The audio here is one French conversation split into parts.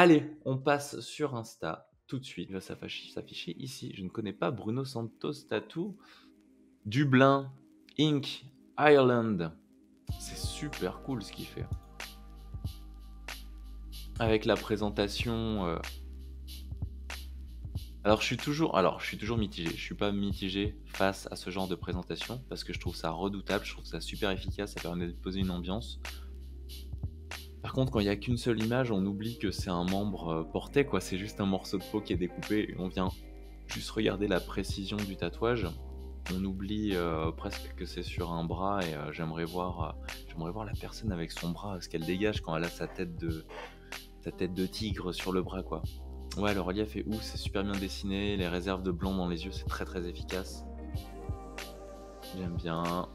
Allez, on passe sur Insta tout de suite. Il va s'afficher ici. Je ne connais pas Bruno Santos Tattoo. Dublin, Inc., Ireland. C'est super cool ce qu'il fait. Avec la présentation. Alors je suis toujours mitigé. Je suis pas mitigé face à ce genre de présentation parce que je trouve ça redoutable, je trouve ça super efficace, ça permet de poser une ambiance. Par contre, quand il y a qu'une seule image, on oublie que c'est un membre porté, quoi. C'est juste un morceau de peau qui est découpé et on vient juste regarder la précision du tatouage. On oublie presque que c'est sur un bras et j'aimerais voir la personne avec son bras, ce qu'elle dégage quand elle a sa tête de tigre sur le bras, quoi. Ouais, le relief est ouf, c'est super bien dessiné, les réserves de blanc dans les yeux, c'est très très efficace. J'aime bien.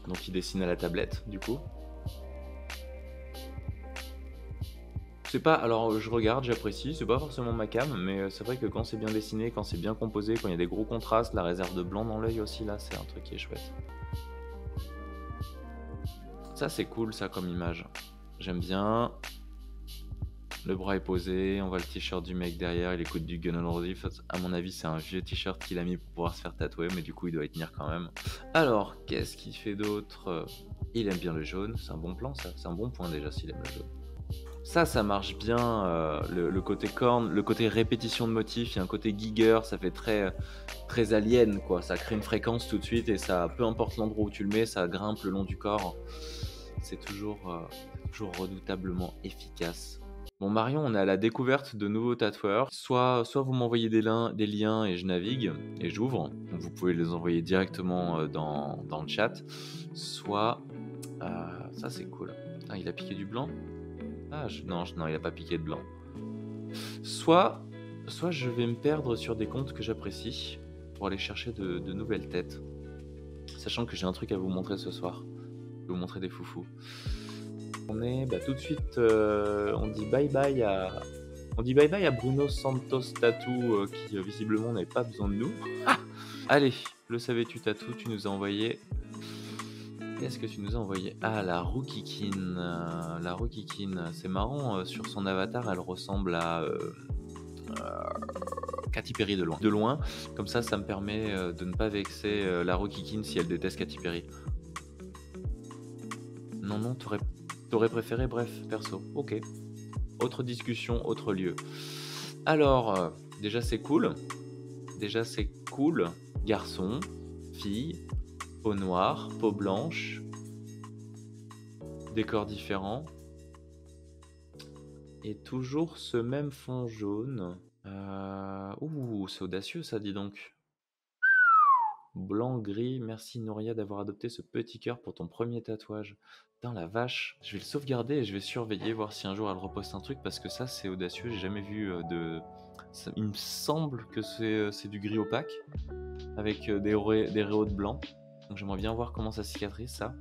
Donc il dessine à la tablette, du coup. C'est pas, alors je regarde, j'apprécie, c'est pas forcément ma came, mais c'est vrai que quand c'est bien dessiné, quand c'est bien composé, quand il y a des gros contrastes, la réserve de blanc dans l'œil aussi, là, c'est un truc qui est chouette. Ça, c'est cool, ça, comme image. J'aime bien. Le bras est posé, on voit le t-shirt du mec derrière, il écoute du Gun N' Roses. À mon avis, c'est un vieux t-shirt qu'il a mis pour pouvoir se faire tatouer, mais du coup, il doit y tenir quand même. Alors, qu'est-ce qu'il fait d'autre? Il aime bien le jaune, c'est un bon plan, ça. C'est un bon point déjà s'il aime le jaune. Ça marche bien, le côté corne, le côté répétition de motifs, il y a un côté Giger, ça fait très, très alien, quoi. Ça crée une fréquence tout de suite et ça, peu importe l'endroit où tu le mets, ça grimpe le long du corps. C'est toujours redoutablement efficace. Bon Marion, on est à la découverte de nouveaux tatoueurs. Soit vous m'envoyez des liens et je navigue et j'ouvre. Donc vous pouvez les envoyer directement dans le chat. Soit... ça c'est cool. Ah, il a piqué du blanc? Non, il a pas piqué de blanc. Soit je vais me perdre sur des comptes que j'apprécie pour aller chercher de nouvelles têtes. Sachant que j'ai un truc à vous montrer ce soir. Je vais vous montrer des foufous. On est tout de suite, on dit bye bye à Bruno Santos Tattoo qui visiblement n'avait pas besoin de nous. Allez, le savais-tu Tattoo, tu nous as envoyé. Qu'est-ce que tu nous as envoyé? Ah, la Rookiekin. La Rookiekin, c'est marrant, sur son avatar, elle ressemble à Katy Perry de loin. De loin, comme ça me permet de ne pas vexer la Rookiekin si elle déteste Katy Perry. Non, t'aurais préféré, bref, perso. Ok. Autre discussion, autre lieu. Alors, déjà c'est cool. Garçon, fille, peau noire, peau blanche, décor différent. Et toujours ce même fond jaune. Ouh, c'est audacieux ça, dis donc. Blanc, gris, merci Nouria d'avoir adopté ce petit cœur pour ton premier tatouage. Putain la vache, je vais le sauvegarder et je vais surveiller, voir si un jour elle reposte un truc parce que ça c'est audacieux, j'ai jamais vu de... Ça, il me semble que c'est du gris opaque avec des rayons de blanc. Donc j'aimerais bien voir comment ça cicatrise ça.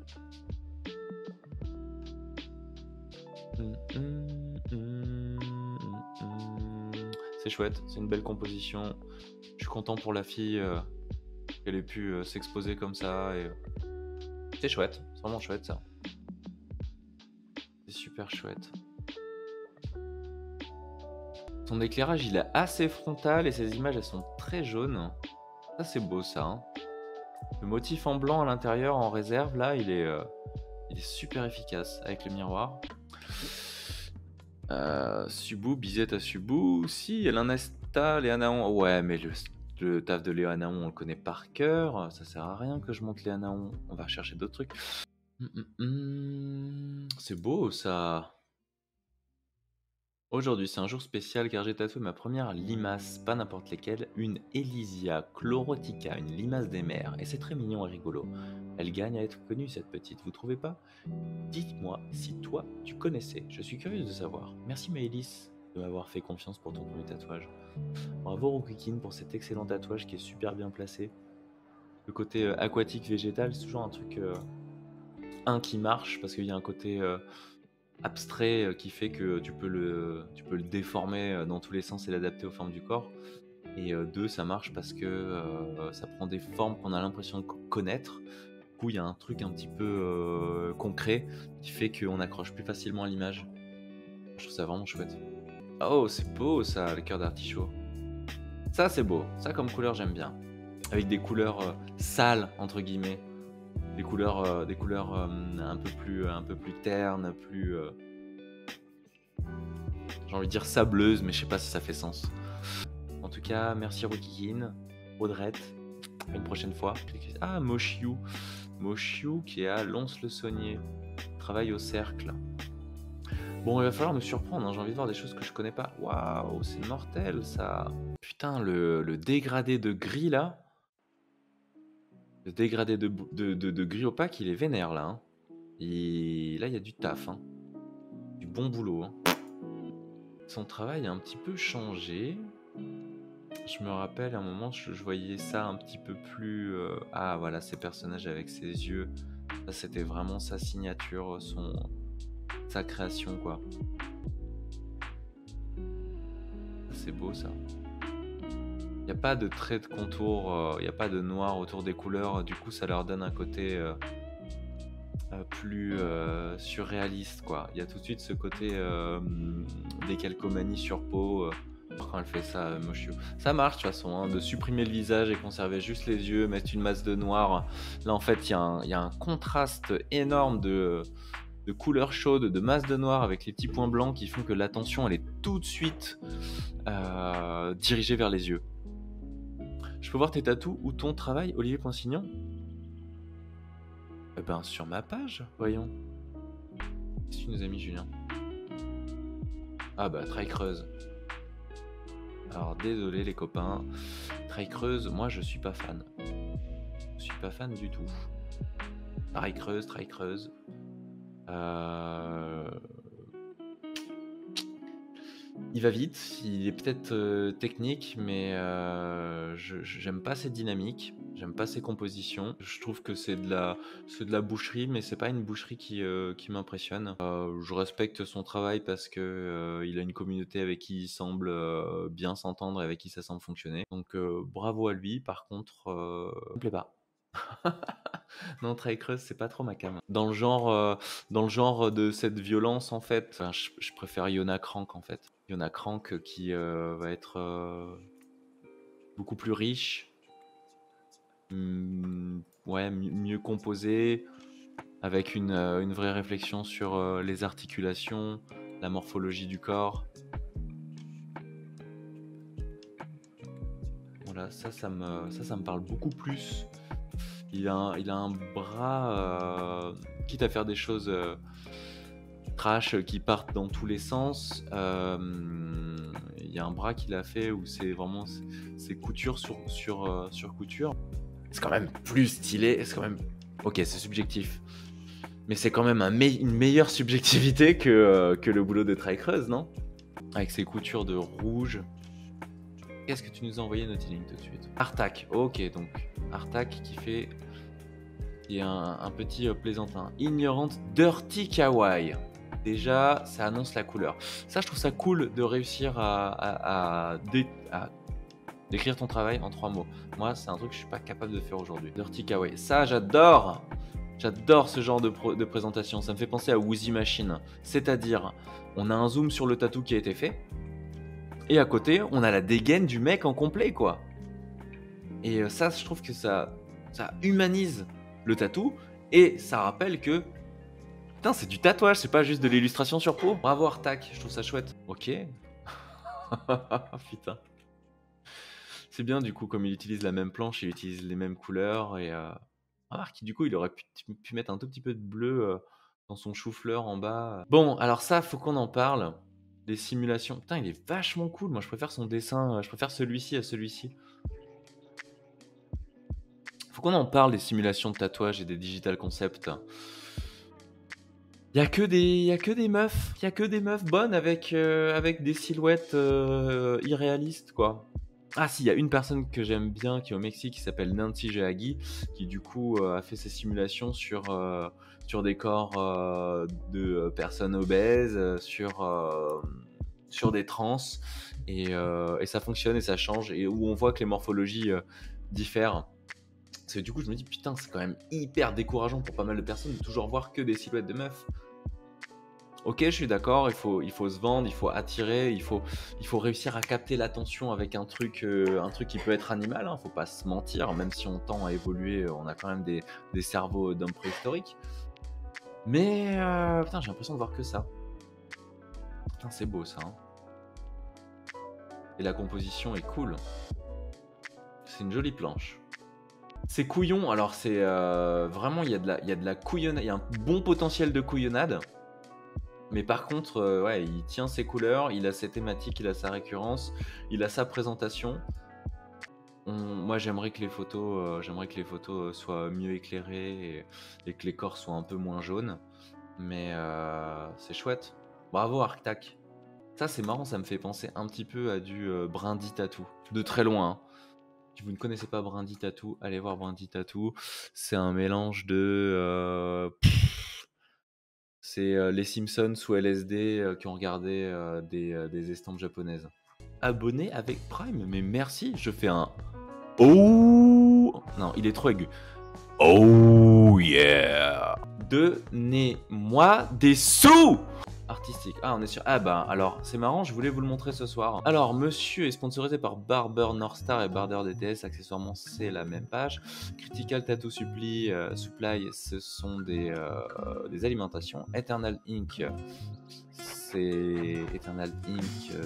C'est chouette, c'est une belle composition. Je suis content pour la fille qu'elle ait pu s'exposer comme ça. Et... c'est chouette, c'est vraiment chouette ça. C'est super chouette. Son éclairage il est assez frontal et ses images elles sont très jaunes. Ça c'est beau ça. Hein. Le motif en blanc à l'intérieur en réserve là il est super efficace avec le miroir. Subu, bisette à Subu. Si, elle en a Léanaon. Ouais, mais le taf de Léanaon, on le connaît par cœur. Ça sert à rien que je monte Léanaon. On va chercher d'autres trucs. C'est beau ça. Aujourd'hui, c'est un jour spécial car j'ai tatoué ma première limace, pas n'importe lesquelles, une Elysia chlorotica, une limace des mers, et c'est très mignon et rigolo. Elle gagne à être connue cette petite, vous trouvez pas? Dites-moi si toi tu connaissais, je suis curieuse de savoir. Merci Maëlys de m'avoir fait confiance pour ton premier tatouage. Bravo Rookiekin pour cet excellent tatouage qui est super bien placé. Le côté aquatique végétal, c'est toujours un truc qui marche parce qu'il y a un côté abstrait qui fait que tu peux le déformer dans tous les sens et l'adapter aux formes du corps. Et deux, ça marche parce que ça prend des formes qu'on a l'impression de connaître. Du coup, il y a un truc un petit peu concret qui fait qu'on accroche plus facilement à l'image. Je trouve ça vraiment chouette. Oh, c'est beau ça, le cœur d'artichaut. Ça, c'est beau. Ça, comme couleur, j'aime bien. Avec des couleurs sales, entre guillemets. Des couleurs un peu plus ternes, plus, j'ai envie de dire sableuses, mais je sais pas si ça fait sens. En tout cas, merci Rukikin, Audrette. À une prochaine fois. Ah, Moshiu. Moshiu qui est à Lons-le-Saunier. Travaille au cercle. Bon, il va falloir me surprendre, hein. J'ai envie de voir des choses que je connais pas. Waouh, c'est mortel ça. Putain, le dégradé de gris là. Le dégradé de gris opaque, il est vénère là. Hein. Et là, il y a du taf. Hein. Du bon boulot. Hein. Son travail a un petit peu changé. Je me rappelle à un moment, je voyais ça un petit peu plus... Ah voilà, ces personnages avec ses yeux. Ça, c'était vraiment sa signature, sa création quoi. C'est beau ça. Il n'y a pas de trait de contour, il n'y a pas de noir autour des couleurs, du coup ça leur donne un côté plus surréaliste quoi. Il y a tout de suite ce côté des calcomanies sur peau. Quand elle fait ça, Moshiu. Ça marche de toute façon, hein, de supprimer le visage et conserver juste les yeux, mettre une masse de noir. Là en fait il y a un contraste énorme de couleurs chaudes, de masse de noir avec les petits points blancs qui font que l'attention elle est tout de suite dirigée vers les yeux. Je peux voir tes tatous ou ton travail, Olivier Poinsignon? Eh ben, sur ma page, voyons. Qu'est-ce que tu nous as mis, Julien? Ah bah, Trail Creuse. Alors, désolé les copains. Trail Creuse, moi, je suis pas fan. Je suis pas fan du tout. Trail Creuse. Il va vite, il est peut-être technique, mais j'aime pas ses dynamiques, j'aime pas ses compositions. Je trouve que c'est de la boucherie, mais c'est pas une boucherie qui m'impressionne. Je respecte son travail parce que il a une communauté avec qui il semble bien s'entendre et avec qui ça semble fonctionner. Donc bravo à lui. Par contre, ça me plaît pas. Non, Trail Creuse, c'est pas trop ma cam. Dans le genre de cette violence, en fait, enfin, je préfère Yona Crank, en fait. Yona Crank qui va être beaucoup plus riche, ouais, mieux composé, avec une vraie réflexion sur les articulations, la morphologie du corps. Voilà, ça me parle beaucoup plus. Il a un bras, quitte à faire des choses trash qui partent dans tous les sens. Il y a un bras qu'il a fait où c'est vraiment c'est couture sur couture. C'est quand même plus stylé. C'est quand même... Ok, c'est subjectif. Mais c'est quand même une meilleure subjectivité que le boulot de Trail Creuse, non? Avec ses coutures de rouge. Qu'est-ce que tu nous as envoyé, Nautiling, tout de suite? Artak, ok, donc Artak qui fait... Il y a un petit plaisantin. Ignorante Dirty Kawaii. Déjà, ça annonce la couleur. Ça, je trouve ça cool de réussir à décrire ton travail en 3 mots. Moi, c'est un truc que je suis pas capable de faire aujourd'hui. Dirty Kawaii. Ça, j'adore. J'adore ce genre de présentation. Ça me fait penser à Woozy Machine. C'est-à-dire, on a un zoom sur le tatou qui a été fait. Et à côté, on a la dégaine du mec en complet, quoi. Et ça, je trouve que ça humanise le tatou, et ça rappelle que putain, c'est du tatouage, c'est pas juste de l'illustration sur peau. Bravo Artak, je trouve ça chouette. Ok. Putain. C'est bien du coup, comme il utilise la même planche, il utilise les mêmes couleurs, et remarque, du coup il aurait pu mettre un tout petit peu de bleu dans son chou-fleur en bas. Bon, alors ça, faut qu'on en parle. Les simulations, putain, il est vachement cool. Moi je préfère son dessin, je préfère celui-ci à celui-ci. Faut qu'on en parle des simulations de tatouage et des digital concepts. Il y a que des meufs bonnes avec des silhouettes irréalistes, quoi. Ah si, il y a une personne que j'aime bien qui est au Mexique qui s'appelle Nancy Jeagui, qui du coup a fait ses simulations sur des corps de personnes obèses, sur des trans, et ça fonctionne et ça change, et où on voit que les morphologies diffèrent. Parce que du coup, je me dis, putain, c'est quand même hyper décourageant pour pas mal de personnes de toujours voir que des silhouettes de meufs. Ok, je suis d'accord, il faut se vendre, il faut attirer, il faut réussir à capter l'attention avec un truc qui peut être animal, hein, faut pas se mentir, même si on tend à évoluer, on a quand même des cerveaux d'hommes préhistoriques. Mais putain, j'ai l'impression de voir que ça. Putain, c'est beau ça. Hein. Et la composition est cool. C'est une jolie planche. C'est couillon, alors c'est vraiment, il y a de la couillonnade, il y a un bon potentiel de couillonnade. Mais par contre, ouais, il tient ses couleurs, il a ses thématiques, il a sa récurrence, il a sa présentation. Moi, j'aimerais que les photos soient mieux éclairées et que les corps soient un peu moins jaunes. Mais c'est chouette. Bravo Arctac. Ça, c'est marrant, ça me fait penser un petit peu à du Brindy Tattoo. De très loin. Hein. Si vous ne connaissez pas Brindy Tattoo, allez voir Brindy Tattoo. C'est un mélange de... c'est les Simpsons sous LSD qui ont regardé des estampes japonaises. Abonné avec Prime, mais merci, je fais un... Oh non, il est trop aigu. Oh yeah. Donnez-moi des sous. Artistique. Ah, on est sur... Ah bah, alors, c'est marrant, je voulais vous le montrer ce soir. Alors, monsieur est sponsorisé par Barber Northstar et Barber DTS. Accessoirement, c'est la même page. Critical Tattoo Supply, ce sont des alimentations. Eternal Ink, ce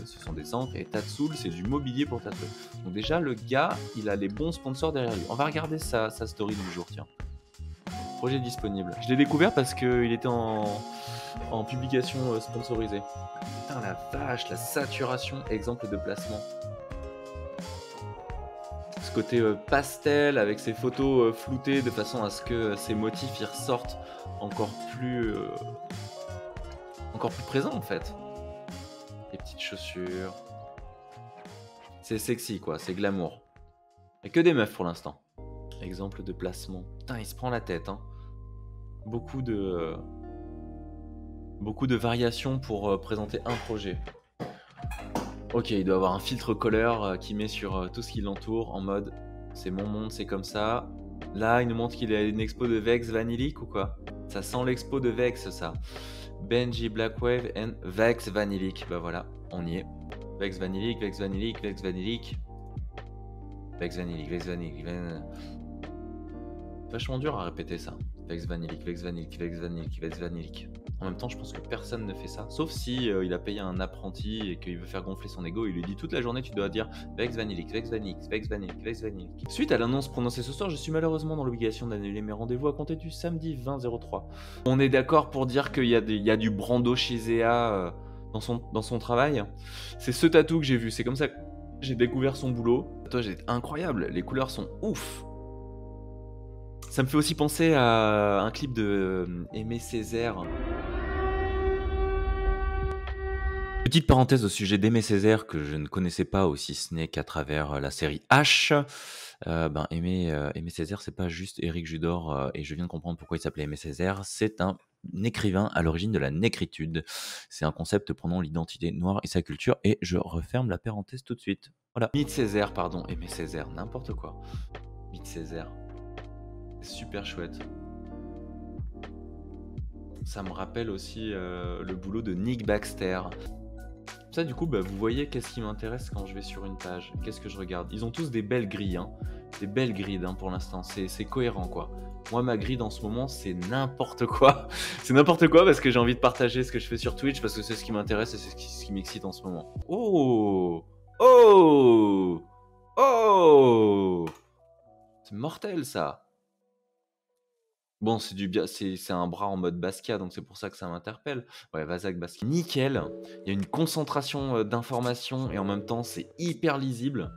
sont des encres. Et Tatsoul, c'est du mobilier pour tatouer. Donc déjà, le gars, il a les bons sponsors derrière lui. On va regarder sa story du jour, tiens. Projet disponible. Je l'ai découvert parce qu'il était en publication sponsorisée. Putain la vache, la saturation, exemple de placement. Ce côté pastel avec ses photos floutées de façon à ce que ces motifs y ressortent encore plus présents en fait. Les petites chaussures. C'est sexy quoi, c'est glamour. Et que des meufs pour l'instant. Exemple de placement. Putain, il se prend la tête hein. Beaucoup de variations pour présenter un projet. Ok, il doit avoir un filtre couleur qui met sur tout ce qui l'entoure en mode c'est mon monde, c'est comme ça. Là, il nous montre qu'il y a une expo de Vex Vanillic ou quoi? Ça sent l'expo de Vex, ça. Benji Blackwave and Vex Vanillic. Bah voilà, on y est. Vex Vanillic, Vex Vanillic, Vex Vanillic. Vex Vanillic, Vex Vanillic. Vachement dur à répéter ça. Vex Vanillic, Vex Vanillic, Vex Vanillic, Vex Vanillic. En même temps, je pense que personne ne fait ça. Sauf si il a payé un apprenti et qu'il veut faire gonfler son ego. Il lui dit toute la journée, tu dois dire Vex Vanillic, Vex Vanillic, Vex Vanillic, Vex Vanillic. Suite à l'annonce prononcée ce soir, je suis malheureusement dans l'obligation d'annuler mes rendez-vous à compter du samedi 20-03. On est d'accord pour dire qu'il y a du Brando chez Zéa dans son travail. C'est ce tatou que j'ai vu. C'est comme ça que j'ai découvert son boulot. Le tatouage est incroyable. Les couleurs sont ouf. Ça me fait aussi penser à un clip de Aimé Césaire. Petite parenthèse au sujet d'Aimé Césaire que je ne connaissais pas aussi ce n'est qu'à travers la série H. Aimé Césaire, c'est pas juste Éric Judor et je viens de comprendre pourquoi il s'appelait Aimé Césaire. C'est un écrivain à l'origine de la négritude. C'est un concept prenant l'identité noire et sa culture et je referme la parenthèse tout de suite. Voilà. Mythe Césaire, pardon, Aimé Césaire, n'importe quoi. Mythe Césaire. C'est super chouette. Ça me rappelle aussi le boulot de Nick Baxter. Ça du coup, vous voyez qu'est-ce qui m'intéresse quand je vais sur une page. Qu'est-ce que je regarde? Ils ont tous des belles grilles, hein. Des belles grilles pour l'instant. C'est cohérent quoi. Moi ma grille en ce moment c'est n'importe quoi. C'est n'importe quoi parce que j'ai envie de partager ce que je fais sur Twitch parce que c'est ce qui m'intéresse et c'est ce qui m'excite en ce moment. Oh! Oh! Oh! C'est mortel ça! Bon, c'est un bras en mode Basquiat, donc c'est pour ça que ça m'interpelle. Ouais, Vasak Basquiat. Nickel. Il y a une concentration d'informations et en même temps, c'est hyper lisible.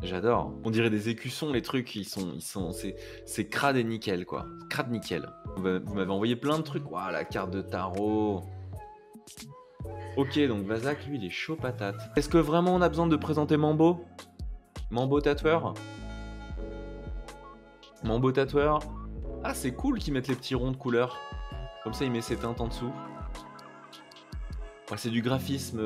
J'adore. On dirait des écussons, les trucs, c'est crade et nickel, quoi. Crade nickel. Vous m'avez envoyé plein de trucs. Waouh, la carte de tarot. Ok, donc Vasak, lui, il est chaud patate. Est-ce que vraiment on a besoin de présenter Mambo? Mambo tatoueur? Mambo tatoueur? Ah, c'est cool qu'ils mettent les petits ronds de couleur. Comme ça, il met ses teintes en dessous. Ouais, c'est du graphisme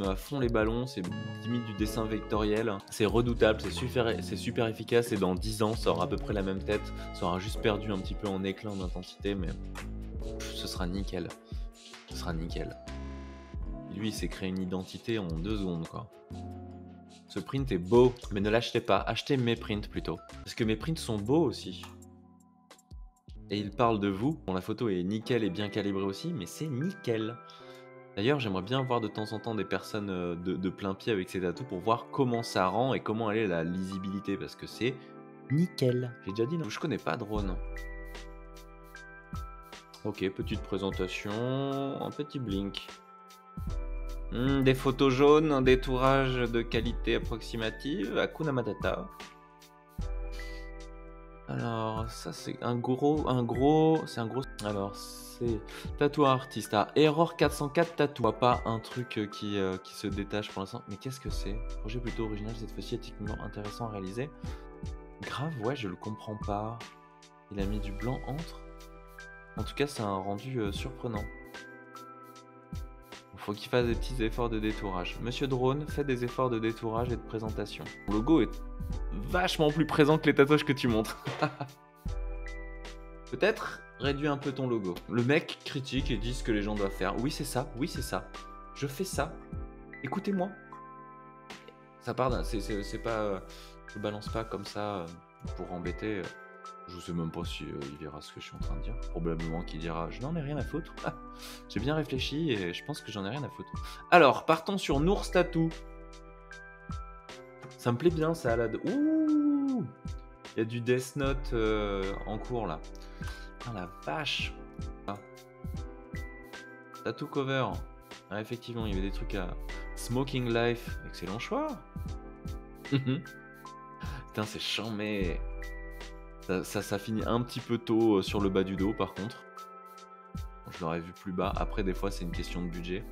à fond les ballons. C'est limite du dessin vectoriel. C'est redoutable, c'est super efficace. Et dans 10 ans, ça aura à peu près la même tête. Ça aura juste perdu un petit peu en éclat, en intensité. Mais Ce sera nickel. Ce sera nickel. Lui, il s'est créé une identité en 2 secondes, quoi. Ce print est beau, mais ne l'achetez pas. Achetez mes prints plutôt. Parce que mes prints sont beaux aussi. Et il parle de vous. Bon, la photo est nickel et bien calibrée aussi, mais c'est nickel. D'ailleurs, j'aimerais bien voir de temps en temps des personnes de plein pied avec ces tatous pour voir comment ça rend et comment elle est la lisibilité. Parce que c'est nickel. J'ai déjà dit non. Je connais pas Drone. Ok, petite présentation, un petit blink. Des photos jaunes, un détourage de qualité approximative, Hakuna Matata. Alors, ça c'est un gros, c'est un gros. Alors, c'est tatou artiste. Ah, Error 404 tatou. Pas un truc qui se détache pour l'instant. Mais qu'est-ce que c'est? Projet plutôt original, cette fois-ci éthiquement intéressant à réaliser. Grave, ouais, je le comprends pas. Il a mis du blanc entre. En tout cas, c'est un rendu surprenant. Il faut qu'il fasse des petits efforts de détourage. Monsieur Drone, fait des efforts de détourage et de présentation. Le logo est vachement plus présent que les tatouages que tu montres. Peut-être réduis un peu ton logo. Le mec critique et dit ce que les gens doivent faire. Oui, c'est ça. Oui, c'est ça. Je fais ça. Écoutez-moi. Ça part d'un... C'est pas... je balance pas comme ça pour embêter... Je sais même pas si il verra ce que je suis en train de dire. Probablement qu'il dira « Je n'en ai rien à foutre. » J'ai bien réfléchi et je pense que j'en ai rien à foutre. Alors, partons sur Nours Tattoo. Ça me plaît bien, ça. Ouh, il y a du Death Note en cours, là. Ah, la vache. Ah. Tattoo cover. Ah, effectivement, il y avait des trucs à... Smoking Life. Excellent choix. Putain, c'est chambé. Ça finit un petit peu tôt sur le bas du dos, par contre. Je l'aurais vu plus bas. Après, des fois, c'est une question de budget.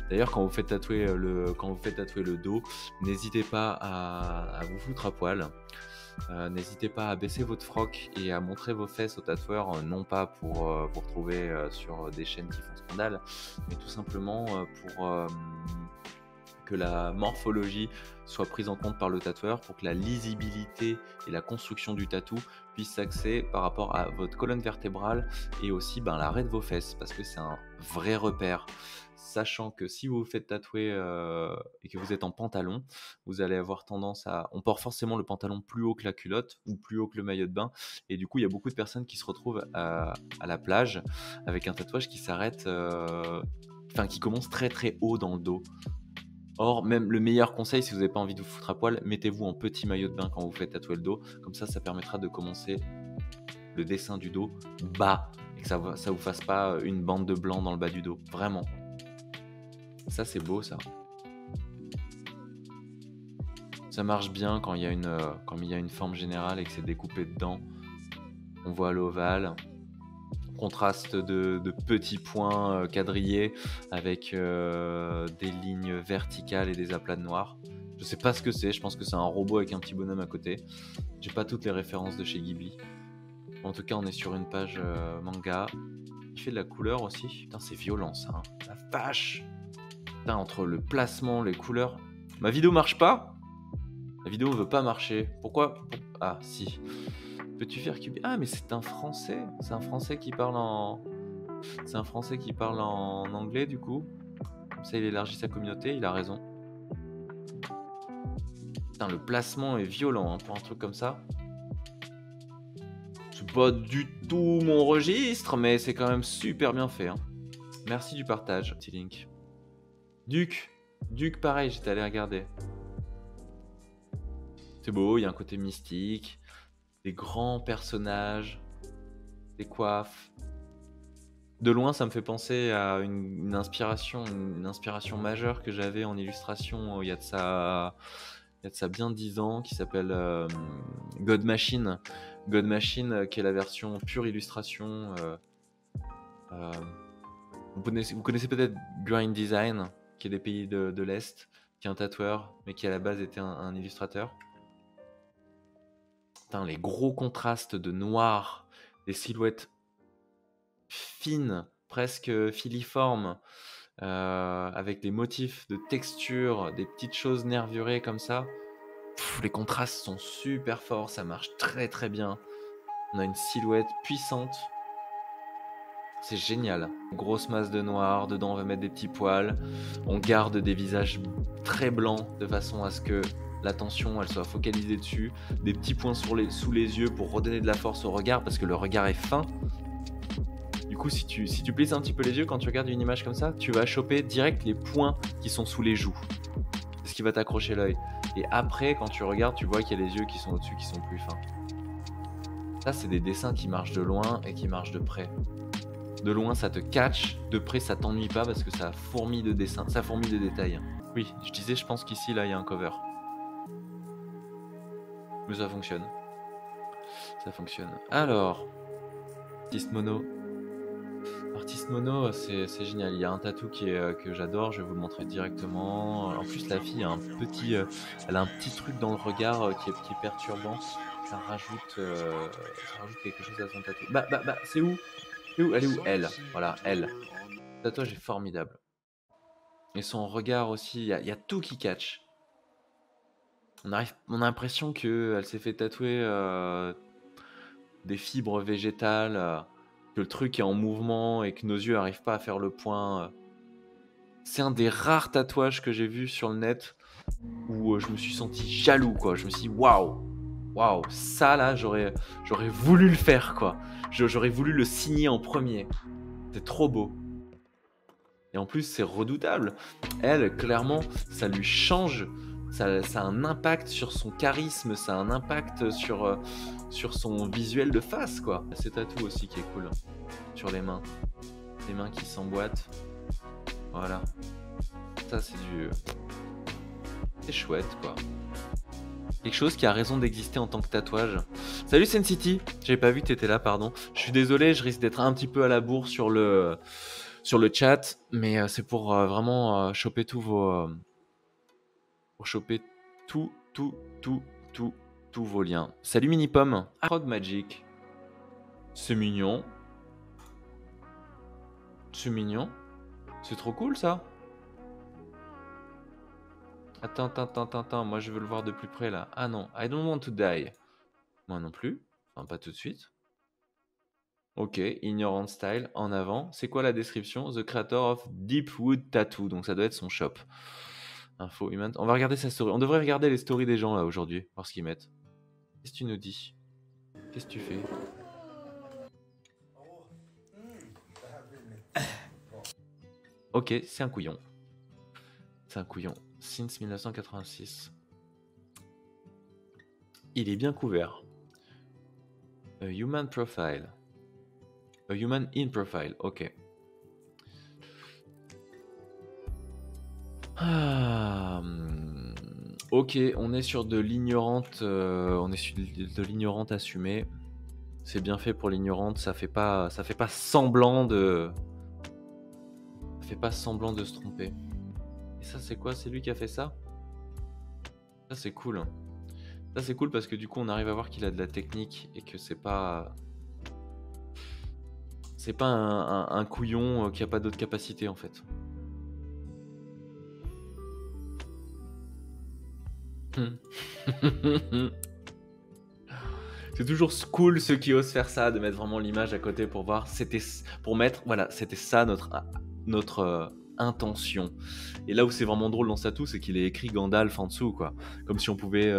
D'ailleurs, quand vous faites tatouer le dos, n'hésitez pas à vous foutre à poil. N'hésitez pas à baisser votre froc et à montrer vos fesses aux tatoueurs, non pas pour vous retrouver sur des chaînes qui font scandale, mais tout simplement pour que la morphologie soit prise en compte par le tatoueur, pour que la lisibilité et la construction du tatou puissent s'axer par rapport à votre colonne vertébrale et aussi l'arrêt de vos fesses, parce que c'est un vrai repère. Sachant que si vous vous faites tatouer et que vous êtes en pantalon, vous allez avoir tendance à... On porte forcément le pantalon plus haut que la culotte ou plus haut que le maillot de bain, et du coup il y a beaucoup de personnes qui se retrouvent à la plage avec un tatouage qui s'arrête, qui commence très très haut dans le dos. Or, même le meilleur conseil, si vous n'avez pas envie de vous foutre à poil, mettez-vous en petit maillot de bain quand vous faites tatouer le dos. Comme ça permettra de commencer le dessin du dos bas et que ça vous fasse pas une bande de blanc dans le bas du dos. Vraiment. Ça, c'est beau, ça. Ça marche bien quand il y a une forme générale et que c'est découpé dedans. On voit l'ovale. Contraste de petits points quadrillés avec des lignes verticales et des aplats de noir. Je sais pas ce que c'est, je pense que c'est un robot avec un petit bonhomme à côté. J'ai pas toutes les références de chez Ghibli. En tout cas, on est sur une page manga. Il fait de la couleur aussi. Putain, c'est violent ça. Hein. La vache. Putain, entre le placement, les couleurs. Ma vidéo marche pas? La vidéo veut pas marcher. Pourquoi? Ah, si. Peux-tu faire cuber? Ah, mais c'est un français. C'est un français qui parle en... C'est un français qui parle en anglais, du coup. Comme ça, il élargit sa communauté, il a raison. Putain, le placement est violent hein, pour un truc comme ça. C'est pas du tout mon registre, mais c'est quand même super bien fait. Hein. Merci du partage, petit link. Duc, pareil, j'étais allé regarder. C'est beau, il y a un côté mystique. Des grands personnages, des coiffes. De loin, ça me fait penser à une inspiration majeure que j'avais en illustration il y a de ça bien 10 ans, qui s'appelle God Machine. God Machine, qui est la version pure illustration. Vous connaissez peut-être Grind Design, qui est des pays de l'Est, qui est un tatoueur, mais qui à la base était un illustrateur. Putain, les gros contrastes de noir, des silhouettes fines, presque filiformes, avec des motifs de texture, des petites choses nervurées comme ça. Les contrastes sont super forts, ça marche très très bien. On a une silhouette puissante. C'est génial. Grosse masse de noir, dedans on va mettre des petits poils. On garde des visages très blancs de façon à ce que l'attention elle soit focalisée dessus. Des petits points sous les yeux pour redonner de la force au regard parce que le regard est fin. Du coup, si tu plisses un petit peu les yeux quand tu regardes une image comme ça, tu vas choper direct les points qui sont sous les joues. C'est ce qui va t'accrocher l'œil. Et après, quand tu regardes, tu vois qu'il y a les yeux qui sont au-dessus qui sont plus fins. Ça, c'est des dessins qui marchent de loin et qui marchent de près. De loin, ça te catch. De près, ça t'ennuie pas parce que ça fourmille de dessins, ça fourmille de détails. Oui, je disais, je pense qu'ici, là, il y a un cover. Mais ça fonctionne. Ça fonctionne. Alors, artiste mono. Artiste mono, c'est génial. Il y a un tatou que j'adore. Je vais vous le montrer directement. En plus, la fille a elle a un petit truc dans le regard qui est perturbant. Ça rajoute quelque chose à son tatou. Bah, c'est où? Elle est où? Elle. Voilà, elle. Le tatouage est formidable. Et son regard aussi, il y a tout qui catch. On a l'impression qu'elle s'est fait tatouer des fibres végétales, que le truc est en mouvement et que nos yeux n'arrivent pas à faire le point. C'est un des rares tatouages que j'ai vu sur le net où je me suis senti jaloux, quoi. Je me suis dit, waouh, ça là, j'aurais voulu le faire, quoi. J'aurais voulu le signer en premier. C'est trop beau. Et en plus, c'est redoutable. Elle, clairement, ça lui change. Ça a un impact sur son charisme, ça a un impact sur son visuel de face, quoi. C'est tatou aussi qui est cool. Sur les mains. Les mains qui s'emboîtent. Voilà. Ça, c'est chouette, quoi. Quelque chose qui a raison d'exister en tant que tatouage. Salut Sensity, j'avais pas vu que t'étais là, pardon. Je suis désolé, je risque d'être un petit peu à la bourre sur le chat, mais c'est pour vraiment choper tous vos... pour choper tous vos liens. Salut Mini-Pomme. Frog Magic. C'est mignon. C'est mignon. C'est trop cool, ça. Attends. Moi, je veux le voir de plus près, là. Ah non. I don't want to die. Moi non plus. Enfin, pas tout de suite. Ok. Ignorant Style. En avant. C'est quoi la description? The creator of Deepwood Tattoo. Donc, ça doit être son shop. Info humain. On va regarder sa story. On devrait regarder les stories des gens, là, aujourd'hui. Voir ce qu'ils mettent. Qu'est-ce que tu nous dis? Qu'est-ce que tu fais? Ok, c'est un couillon. C'est un couillon. Since 1986. Il est bien couvert. A human profile. A human in profile. Ok. Ok, on est sur de l'ignorante. On est sur de l'ignorante assumée. C'est bien fait pour l'ignorante. Ça fait pas semblant de. Ça fait pas semblant de se tromper. Et ça, c'est quoi? C'est lui qui a fait ça? Ça, c'est cool. Ça, c'est cool parce que du coup, on arrive à voir qu'il a de la technique et que c'est pas. C'est pas un couillon qui a pas d'autres capacités en fait. C'est toujours cool ceux qui osent faire ça, de mettre vraiment l'image à côté pour voir. C'était ça notre intention. Et là où c'est vraiment drôle dans ce tatou, c'est qu'il est écrit Gandalf en dessous, quoi. Comme si on pouvait.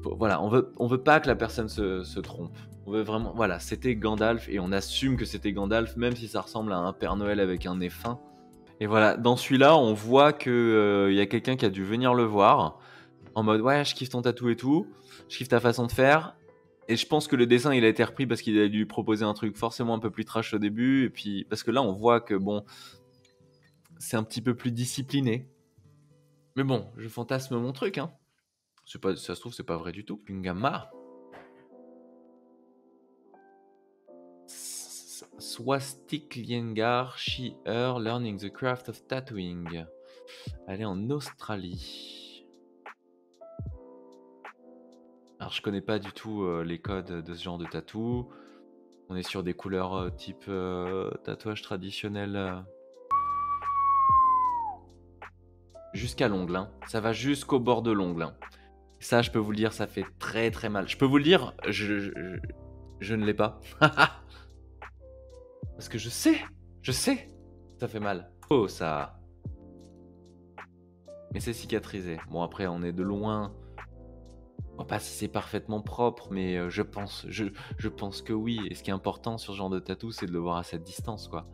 Voilà, on veut pas que la personne se trompe. On veut vraiment. Voilà, c'était Gandalf et on assume que c'était Gandalf, même si ça ressemble à un Père Noël avec un nez fin. Et voilà, dans celui-là, on voit que y a quelqu'un qui a dû venir le voir en mode ouais, je kiffe ton tatou et tout, je kiffe ta façon de faire. Et je pense que le dessin il a été repris parce qu'il a dû lui proposer un truc forcément un peu plus trash au début. Et puis parce que là, on voit que bon, c'est un petit peu plus discipliné. Mais bon, je fantasme mon truc, hein. Ça se trouve, c'est pas vrai du tout. Pingama. Swastik Liengar, she, her, learning the craft of tattooing. Elle est en Australie. Alors, je connais pas du tout les codes de ce genre de tatou. On est sur des couleurs type tatouage traditionnel. Jusqu'à l'ongle. Hein. Ça va jusqu'au bord de l'ongle. Hein. Ça, je peux vous le dire, ça fait très très mal. Je peux vous le dire, je ne l'ai pas. Parce que je sais, ça fait mal. Oh, ça. Mais c'est cicatrisé. Bon, après, on est de loin. Bon, pas si c'est parfaitement propre, mais je pense que oui. Et ce qui est important sur ce genre de tatou, c'est de le voir à cette distance, quoi.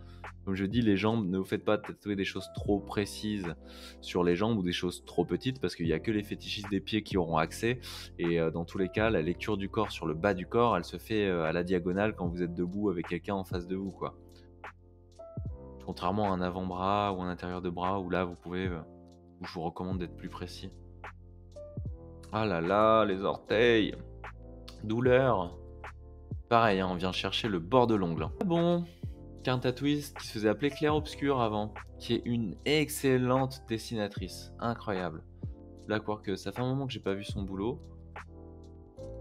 Comme je dis, les jambes, ne vous faites pas tatouer des choses trop précises sur les jambes ou des choses trop petites, parce qu'il n'y a que les fétichistes des pieds qui auront accès. Et dans tous les cas, la lecture du corps sur le bas du corps, elle se fait à la diagonale quand vous êtes debout avec quelqu'un en face de vous, quoi. Contrairement à un avant-bras ou un intérieur de bras, où là, vous pouvez... où je vous recommande d'être plus précis. Ah là là, les orteils. Douleur. Pareil, hein, on vient chercher le bord de l'ongle. Ah bon, qu'un tatouiste qui se faisait appeler Clair Obscur avant, qui est une excellente dessinatrice. Incroyable. Là, quoi que ça fait un moment que j'ai pas vu son boulot.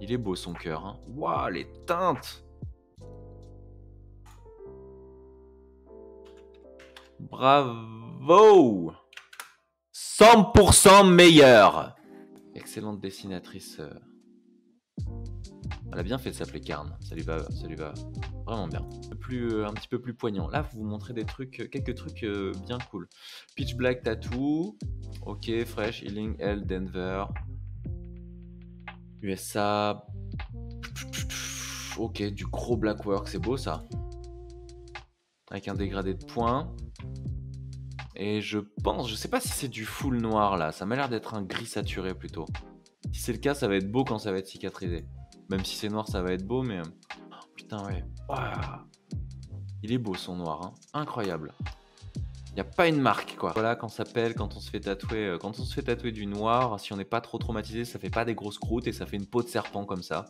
Il est beau son cœur. Hein. Waouh, les teintes. Bravo. 100% meilleur. Excellente dessinatrice. Elle a bien fait de s'appeler Karn. Ça lui va vraiment bien. Un petit peu plus poignant. Là, vous montrez des trucs, quelques trucs bien cool. Pitch Black Tattoo. Ok, Fresh Healing L Denver. USA. Ok, du gros black work, c'est beau ça. Avec un dégradé de points. Et je sais pas si c'est du full noir là. Ça m'a l'air d'être un gris saturé plutôt. Si c'est le cas, ça va être beau quand ça va être cicatrisé. Même si c'est noir, ça va être beau, mais... Oh, putain, ouais. Wow. Il est beau, son noir. Hein. Incroyable. Il n'y a pas une marque, quoi. Voilà, quand on se fait tatouer du noir, si on n'est pas trop traumatisé, ça fait pas des grosses croûtes et ça fait une peau de serpent comme ça.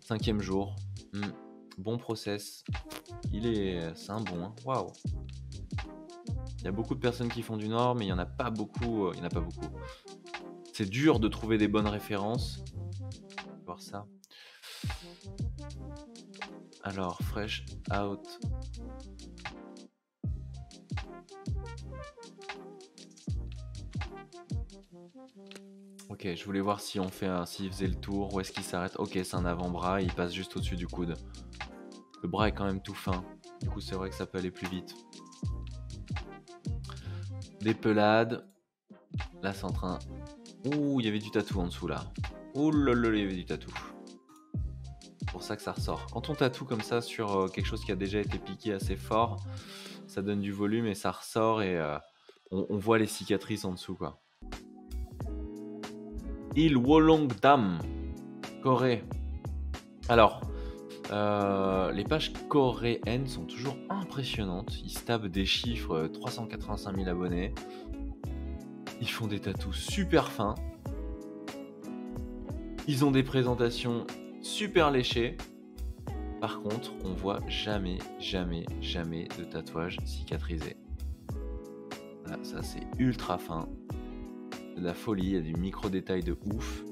5e jour. Bon process. C'est un bon. Hein. Waouh. Il y a beaucoup de personnes qui font du noir, mais il n'y en a pas beaucoup. C'est dur de trouver des bonnes références. Voir ça. Alors, Fresh Out. Ok, je voulais voir si s'il faisait le tour, où est-ce qu'il s'arrête. Ok, c'est un avant-bras, il passe juste au-dessus du coude. Le bras est quand même tout fin. Du coup, c'est vrai que ça peut aller plus vite. Des pelades. Là, c'est en train... Ouh, il y avait du tatou en dessous, là. Ouh là là, il y avait du tatou. C'est pour ça que ça ressort. Quand on tatoue comme ça sur quelque chose qui a déjà été piqué assez fort, ça donne du volume et ça ressort et on voit les cicatrices en dessous, quoi. Il Wolongdam, Corée. Alors, les pages coréennes sont toujours impressionnantes. Ils se tapent des chiffres, 385 000 abonnés. Ils font des tatous super fins. Ils ont des présentations super léchées. Par contre, on voit jamais de tatouage cicatrisé. Là, ça c'est ultra fin. De la folie, il y a du micro-détail de ouf.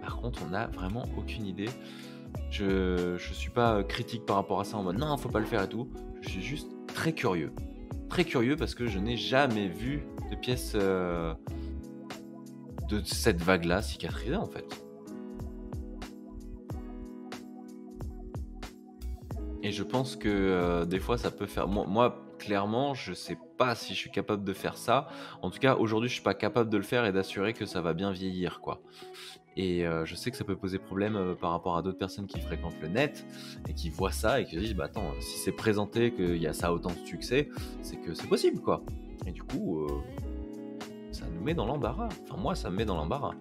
Par contre, on n'a vraiment aucune idée. Je suis pas critique par rapport à ça en mode non, faut pas le faire et tout. Je suis juste très curieux. Très curieux parce que je n'ai jamais vu de pièces de cette vague-là cicatrisée en fait. Et je pense que des fois ça peut faire... Moi, clairement, je sais pas si je suis capable de faire ça. En tout cas, aujourd'hui, je suis pas capable de le faire et d'assurer que ça va bien vieillir, quoi. Et je sais que ça peut poser problème par rapport à d'autres personnes qui fréquentent le net et qui voient ça et qui se disent bah attends, si c'est présenté qu'il y a ça autant de succès, c'est que c'est possible, quoi. Et du coup, ça nous met dans l'embarras. Enfin, moi, ça me met dans l'embarras.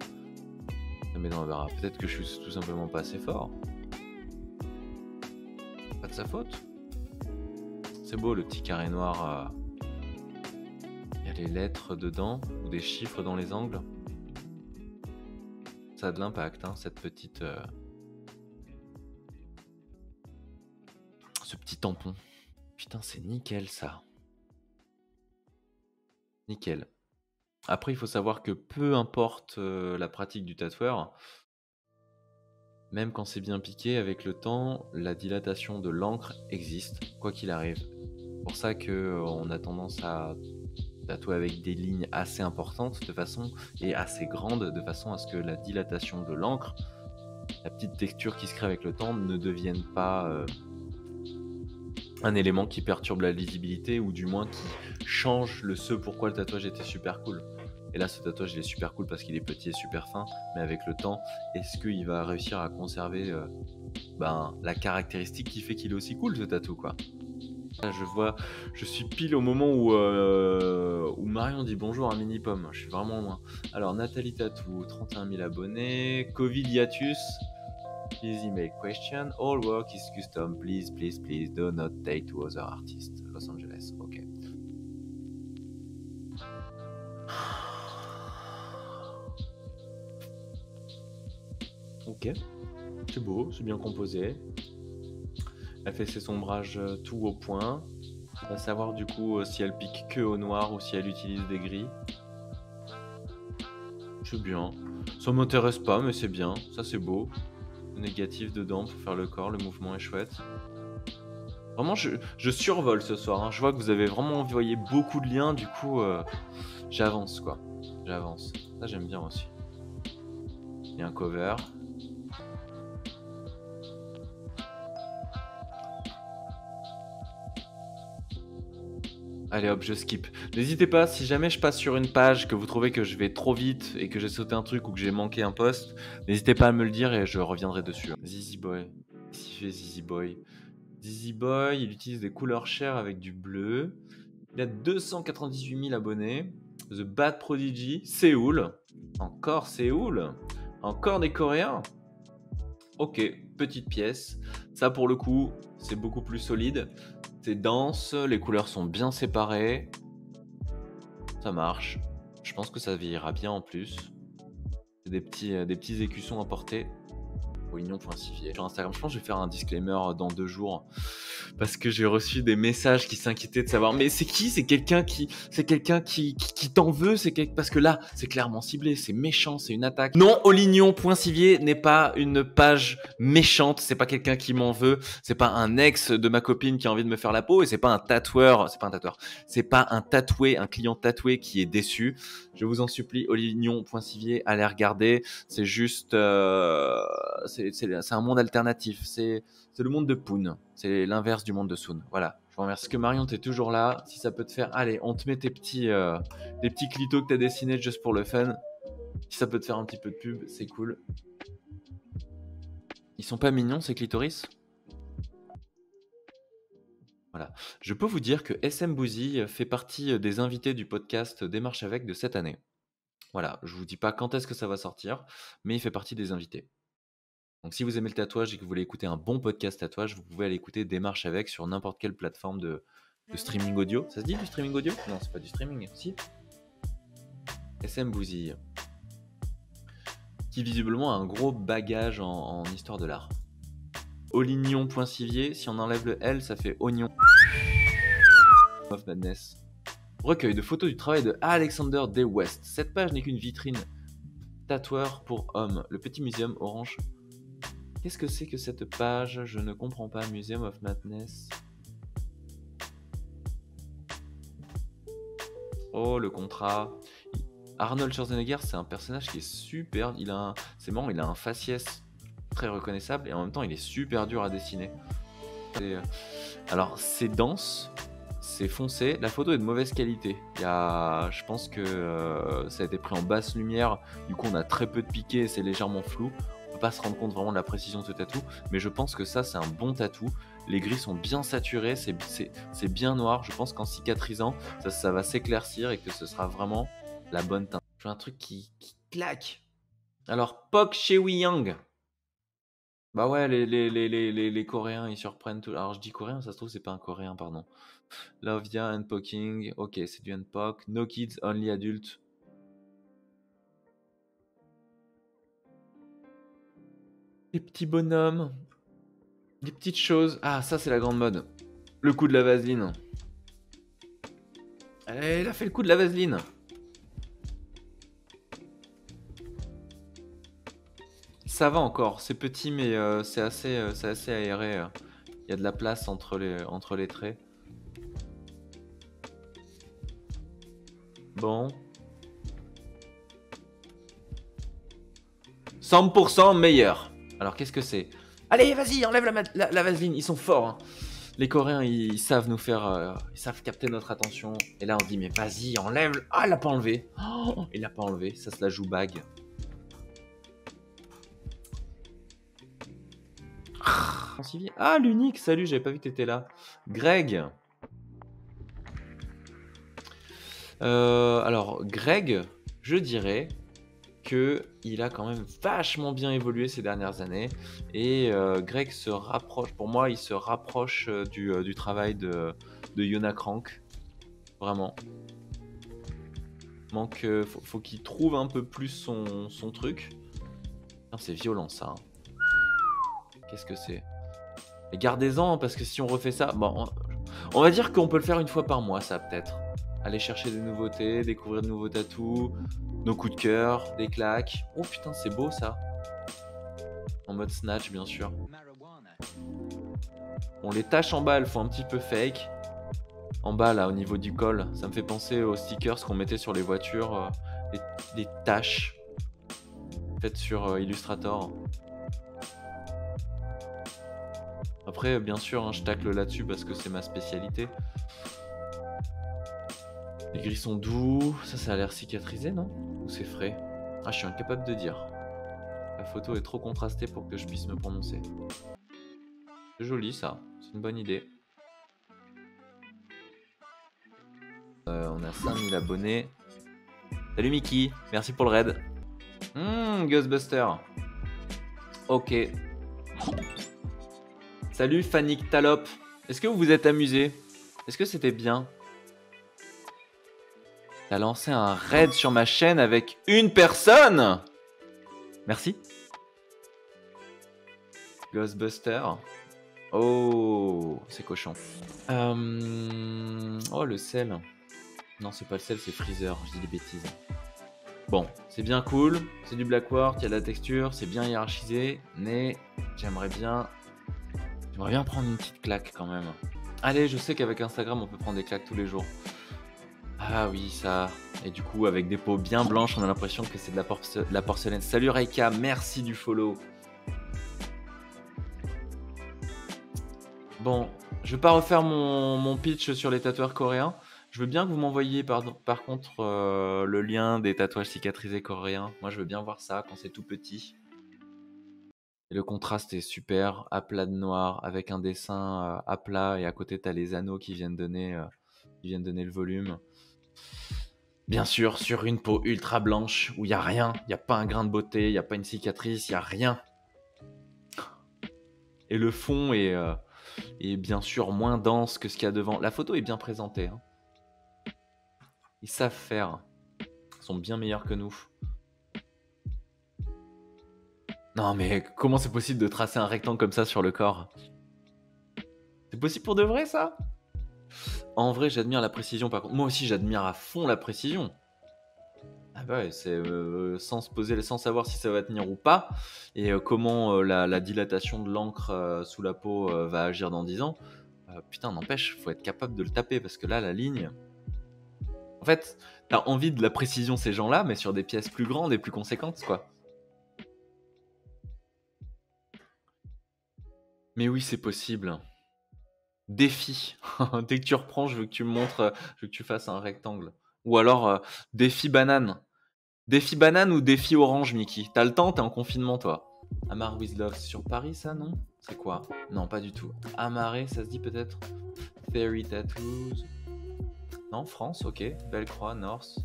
Ça me met dans l'embarras. Peut-être que je suis tout simplement pas assez fort. Pas de sa faute. C'est beau le petit carré noir. Il y a les lettres dedans ou des chiffres dans les angles. Ça a de l'impact, hein, cette petite... Ce petit tampon. Putain, c'est nickel ça. Nickel. Après, il faut savoir que peu importe la pratique du tatoueur, même quand c'est bien piqué, avec le temps, la dilatation de l'encre existe, quoi qu'il arrive. C'est pour ça qu'on a tendance à tatouer avec des lignes assez importantes et assez grandes, de façon à ce que la dilatation de l'encre, la petite texture qui se crée avec le temps, ne devienne pas un élément qui perturbe la lisibilité ou du moins qui change ce pourquoi le tatouage était super cool. Et là, ce tatouage, il est super cool parce qu'il est petit et super fin, mais avec le temps, est-ce qu'il va réussir à conserver la caractéristique qui fait qu'il est aussi cool, ce tatou, quoi. Là, je suis pile au moment où Marion dit bonjour à Mini Pomme. Je suis vraiment loin. Alors, Nathalie Tatou, 31 000 abonnés. Covid hiatus. Easy make question. All work is custom. Please, please, please do not take to other artists. Los Angeles. Ok. Ok. C'est beau, c'est bien composé. Elle fait ses sombrages tout au point. On va savoir du coup si elle pique que au noir ou si elle utilise des gris. C'est bien. Ça m'intéresse pas, mais c'est bien. Ça, c'est beau. Négatif dedans pour faire le corps. Le mouvement est chouette. Vraiment, je survole ce soir. Hein. Je vois que vous avez vraiment envoyé beaucoup de liens. Du coup, j'avance, quoi. J'avance. Ça, j'aime bien aussi. Il y a un cover. Allez hop, je skip. N'hésitez pas, si jamais je passe sur une page, que vous trouvez que je vais trop vite et que j'ai sauté un truc ou que j'ai manqué un post, n'hésitez pas à me le dire et je reviendrai dessus. Zizi Boy. Qu'est-ce qu'il fait Zizi Boy? Zizi Boy, il utilise des couleurs chères avec du bleu. Il a 298 000 abonnés. The Bad Prodigy, Séoul. Encore Séoul. Encore des Coréens. Ok, petite pièce. Ça pour le coup, c'est beaucoup plus solide. C'est dense, les couleurs sont bien séparées. Ça marche. Je pense que ça vieillira bien en plus. C'est des petits écussons à porter. Oignon.civier. Sur Instagram, je pense que je vais faire un disclaimer dans 2 jours. Parce que j'ai reçu des messages qui s'inquiétaient de savoir mais c'est qui? C'est quelqu'un qui t'en veut, parce que là c'est clairement ciblé, c'est méchant, c'est une attaque. Non, Olignon.civier n'est pas une page méchante, c'est pas quelqu'un qui m'en veut, c'est pas un ex de ma copine qui a envie de me faire la peau et c'est pas un tatoueur, c'est pas un tatoué, un client tatoué qui est déçu. Je vous en supplie, Olignon.civier, allez regarder, c'est juste c'est un monde alternatif, c'est le monde de Poon. C'est l'inverse du monde de Soon. Voilà. Je vous remercie. Est-ce que Marion, t'es toujours là? Si ça peut te faire... Allez, on te met tes petits clitos que t'as dessinés juste pour le fun. Si ça peut te faire un petit peu de pub, c'est cool. Ils sont pas mignons, ces clitoris? Voilà. Je peux vous dire que SM Bouzy fait partie des invités du podcast Démarche avec de cette année. Voilà. Je vous dis pas quand est-ce que ça va sortir, mais il fait partie des invités. Donc si vous aimez le tatouage et que vous voulez écouter un bon podcast tatouage, vous pouvez aller écouter Démarche avec sur n'importe quelle plateforme de streaming audio. Ça se dit du streaming audio? Non, c'est pas du streaming, si. SM Bouzy, qui visiblement a un gros bagage en histoire de l'art. Olignon.civier, si on enlève le L, ça fait oignon. Of Madness. Recueil de photos du travail de Alexander Day West. Cette page n'est qu'une vitrine tatoueur pour hommes. Le petit muséum orange. Qu'est-ce que c'est que cette page? Je ne comprends pas. Museum of Madness. Oh, le contrat. Arnold Schwarzenegger, c'est un personnage qui est super. C'est marrant, il a un faciès très reconnaissable et en même temps, il est super dur à dessiner. Alors, c'est dense, c'est foncé. La photo est de mauvaise qualité. Je pense que ça a été pris en basse lumière. Du coup, on a très peu de piqué et c'est légèrement flou. On peut pas se rendre compte vraiment de la précision de ce tatou, mais je pense que ça c'est un bon tatou. Les gris sont bien saturés, c'est bien noir. Je pense qu'en cicatrisant, ça va s'éclaircir et que ce sera vraiment la bonne teinte. Je veux un truc qui claque. Alors Pok Chewi Yang. Bah ouais, les Coréens ils surprennent tout. Alors je dis coréen, ça se trouve c'est pas un coréen, pardon. Lovia and Poking, ok c'est du Unpok. No kids, only adult. Les petits bonhommes, les petites choses. Ah, ça, c'est la grande mode. Le coup de la vaseline. Elle a fait le coup de la vaseline. Ça va encore. C'est petit, mais c'est assez aéré. Il y a de la place entre les traits. Bon. 100% meilleur. Alors, qu'est-ce que c'est? Allez, vas-y, enlève la vaseline. Ils sont forts. Hein. Les Coréens, ils savent nous faire... ils savent capter notre attention. Et là, on se dit, mais vas-y, enlève... Ah, il l'a pas enlevé. Oh, il l'a pas enlevé. Ça se la joue bague. Ah, l'unique. Salut, j'avais pas vu que t'étais là. Greg. Alors, Greg, je dirais qu'il a quand même vachement bien évolué ces dernières années. Et Greg se rapproche, pour moi, il se rapproche du travail de Yona Crank. Vraiment. Faut qu'il trouve un peu plus son truc. C'est violent ça. Hein. Qu'est-ce que c'est? Mais gardez-en, parce que si on refait ça... Bon, on va dire qu'on peut le faire une fois par mois, ça, peut-être. Aller chercher des nouveautés, découvrir de nouveaux tatous, nos coups de cœur, des claques. Oh putain, c'est beau ça. En mode snatch, bien sûr. Bon, les taches en bas, elles font un petit peu fake. En bas, là, au niveau du col, ça me fait penser aux stickers qu'on mettait sur les voitures. Les taches faites sur Illustrator. Après, bien sûr, hein, je tacle là-dessus parce que c'est ma spécialité. Les gris sont doux. Ça a l'air cicatrisé, non? Ou c'est frais? Ah, je suis incapable de dire. La photo est trop contrastée pour que je puisse me prononcer. C'est joli, ça. C'est une bonne idée. On a 5000 abonnés. Salut Mickey, merci pour le raid. Ghostbuster. Ok. Salut Fanny Talop. Est-ce que vous vous êtes amusé? Est-ce que c'était bien? T'as lancé un raid sur ma chaîne avec une personne? Merci. Ghostbuster. Oh, c'est cochon. Oh, le sel. Non, c'est pas le sel, c'est Freezer. Je dis des bêtises. Bon, c'est bien cool. C'est du Blackwork, il y a de la texture, c'est bien hiérarchisé. Mais j'aimerais bien prendre une petite claque quand même. Allez, je sais qu'avec Instagram, on peut prendre des claques tous les jours. Ah oui, ça. Et du coup, avec des peaux bien blanches, on a l'impression que c'est de la porcelaine. Salut Reika, merci du follow. Bon, je vais pas refaire mon pitch sur les tatoueurs coréens. Je veux bien que vous m'envoyiez par contre le lien des tatouages cicatrisés coréens. Moi, je veux bien voir ça quand c'est tout petit. Et le contraste est super, à plat de noir, avec un dessin à plat, et à côté, tu as les anneaux qui viennent donner le volume. Bien sûr, sur une peau ultra blanche, où il n'y a rien, il n'y a pas un grain de beauté, il n'y a pas une cicatrice, il n'y a rien. Et le fond est bien sûr moins dense que ce qu'il y a devant. La photo est bien présentée. Hein. Ils savent faire. Ils sont bien meilleurs que nous. Non mais comment c'est possible de tracer un rectangle comme ça sur le corps? C'est possible pour de vrai ça? En vrai j'admire la précision par contre. Moi aussi j'admire à fond la précision. Ah bah ouais, c'est sans savoir si ça va tenir ou pas. Et comment la dilatation de l'encre sous la peau va agir dans 10 ans. Putain n'empêche, faut être capable de le taper parce que là la ligne... En fait, t'as envie de la précision ces gens-là, mais sur des pièces plus grandes et plus conséquentes quoi. Mais oui, c'est possible. Défi. Dès que tu reprends, je veux que tu me montres, je veux que tu fasses un rectangle. Ou alors, défi banane. Défi banane ou défi orange, Mickey? T'as le temps, t'es en confinement, toi. Amar with Love, c'est sur Paris, ça, non? C'est quoi? Non, pas du tout. Amaré, ça se dit peut-être? Fairy Tattoos. Non, France, ok. Belle-Croix, North.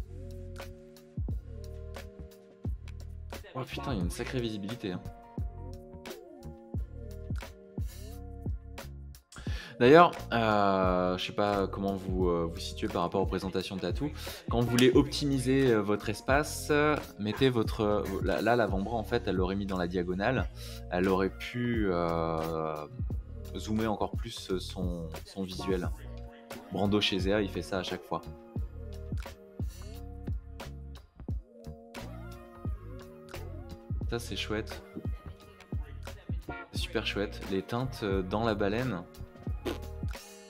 Oh putain, il y a une sacrée visibilité, hein. D'ailleurs, je sais pas comment vous situez par rapport aux présentations de tatou. Quand vous voulez optimiser votre espace, mettez votre... Là, l'avant-bras, en fait, elle l'aurait mis dans la diagonale. Elle aurait pu zoomer encore plus son visuel. Brando chez Zéa, il fait ça à chaque fois. Ça, c'est chouette. C'est super chouette. Les teintes dans la baleine...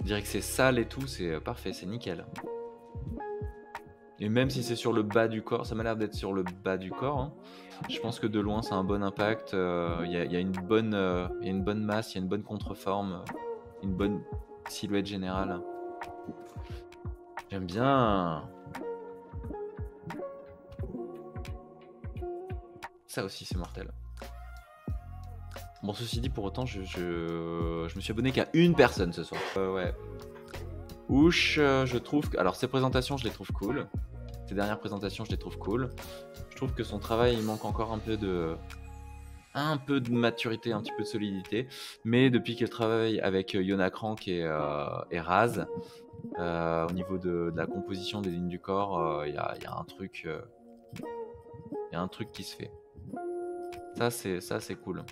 Je dirais que c'est sale et tout, c'est parfait, c'est nickel. Et même si c'est sur le bas du corps, ça m'a l'air d'être sur le bas du corps. Hein. Je pense que de loin, c'est un bon impact. Il y a une bonne masse, il y a une bonne contreforme, une bonne Silhouette générale. J'aime bien. Ça aussi, c'est mortel. Bon, ceci dit, pour autant, je me suis abonné qu'à une personne ce soir. Ouais. Ouch, je trouve que... Alors, ses présentations, je les trouve cool. Ses dernières présentations, je les trouve cool. Je trouve que son travail, il manque encore un peu de maturité, un petit peu de solidité. Mais depuis qu'elle travaille avec Yona Krank et Raz, au niveau de la composition des lignes du corps, il y a un truc... Il y a un truc qui se fait. Ça, c'est cool.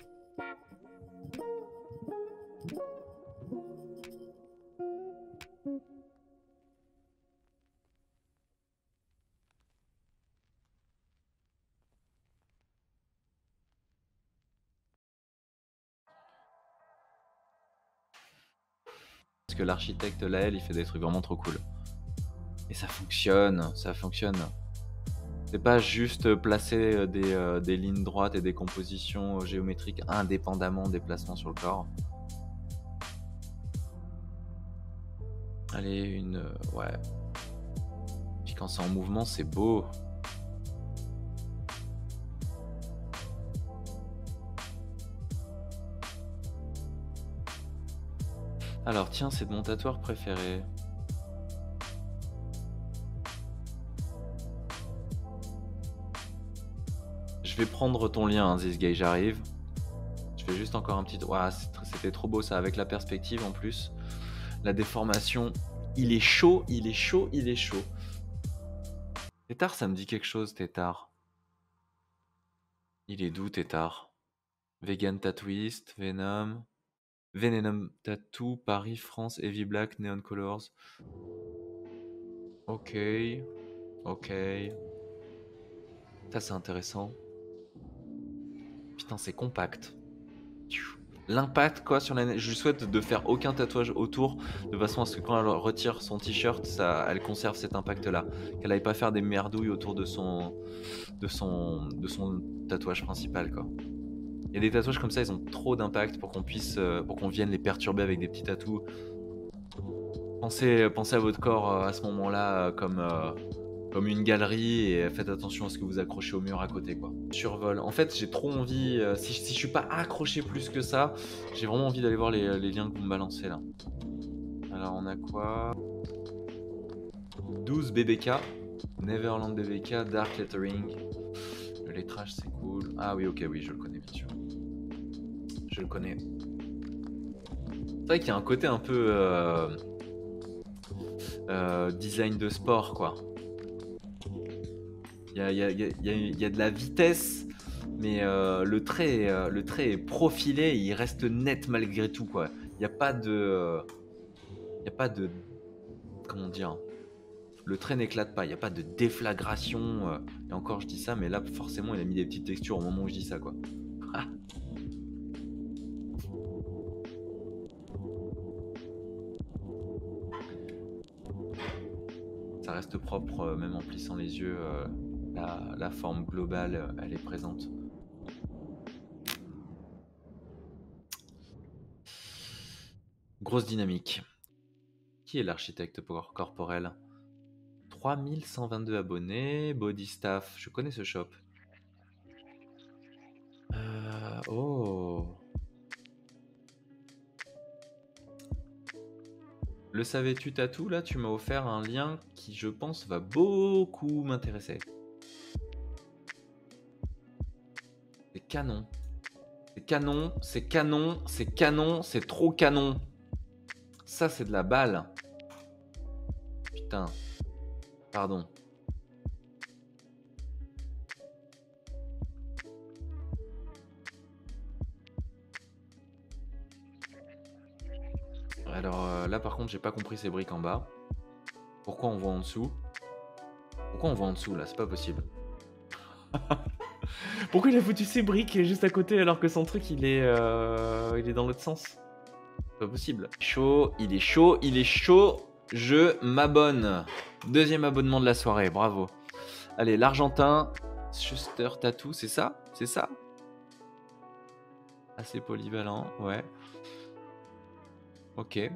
Parce que l'architecte, là, il fait des trucs vraiment trop cool. Et ça fonctionne, ça fonctionne. C'est pas juste placer des lignes droites et des compositions géométriques indépendamment des placements sur le corps. Allez, ouais. Puis quand c'est en mouvement, c'est beau. Alors tiens, c'est de mon tatoueur préféré. Je vais prendre ton lien, hein, This Guy, j'arrive. Je fais juste encore un petit... Ouah, c'était trop beau ça, avec la perspective en plus. La déformation. Il est chaud, il est chaud, il est chaud. Tétard, ça me dit quelque chose, Tétard. Il est d'où, Tétard? Vegan Tattooist, Venom... Venom Tattoo, Paris, France, Heavy Black, Neon Colors. Ok. Ok. Ça, c'est intéressant. Putain, c'est compact. L'impact, quoi, sur la... Je lui souhaite de faire aucun tatouage autour, de façon à ce que quand elle retire son t-shirt, elle conserve cet impact-là. Qu'elle aille pas faire des merdouilles autour de son tatouage principal, quoi. Il y a des tatouages comme ça, ils ont trop d'impact pour qu'on vienne les perturber avec des petits tatous. Pensez à votre corps à ce moment-là comme une galerie et faites attention à ce que vous accrochez au mur à côté, quoi. Survol. En fait, j'ai trop envie, si je suis pas accroché plus que ça, j'ai vraiment envie d'aller voir les liens que vous me balancez là. Alors on a quoi? 12 BBK, Neverland BBK, Dark Lettering. Le lettrage c'est cool. Ah oui, ok, oui, je le connais bien sûr. Je le connais. C'est vrai qu'il y a un côté un peu design de sport, quoi. Il y a de la vitesse, mais le trait est profilé, il reste net malgré tout, quoi. Il n'y a pas de... Comment dire? Le trait n'éclate pas, il n'y a pas de déflagration. Et encore, je dis ça, mais là, forcément, il a mis des petites textures au moment où je dis ça, quoi. Ah. Ça reste propre, même en plissant les yeux. La forme globale, elle est présente. Grosse dynamique. Qui est l'architecte corporel? 3122 abonnés, Body Staff, je connais ce shop. Oh. Le savais-tu tatou, là, tu m'as offert un lien qui, je pense, va beaucoup m'intéresser. C'est canon. C'est canon, c'est canon, c'est canon, c'est trop canon. Ça, c'est de la balle. Putain. Pardon. Alors là, par contre, j'ai pas compris ces briques en bas. Pourquoi on voit en dessous? Pourquoi on voit en dessous, là? C'est pas possible. Pourquoi il a foutu ces briques juste à côté alors que son truc, il est dans l'autre sens? C'est pas possible. Chaud, il est chaud, il est chaud. Je m'abonne. Deuxième abonnement de la soirée, bravo. Allez, l'Argentin, Schuster Tattoo, c'est ça? C'est ça? Assez polyvalent, ouais. Ok.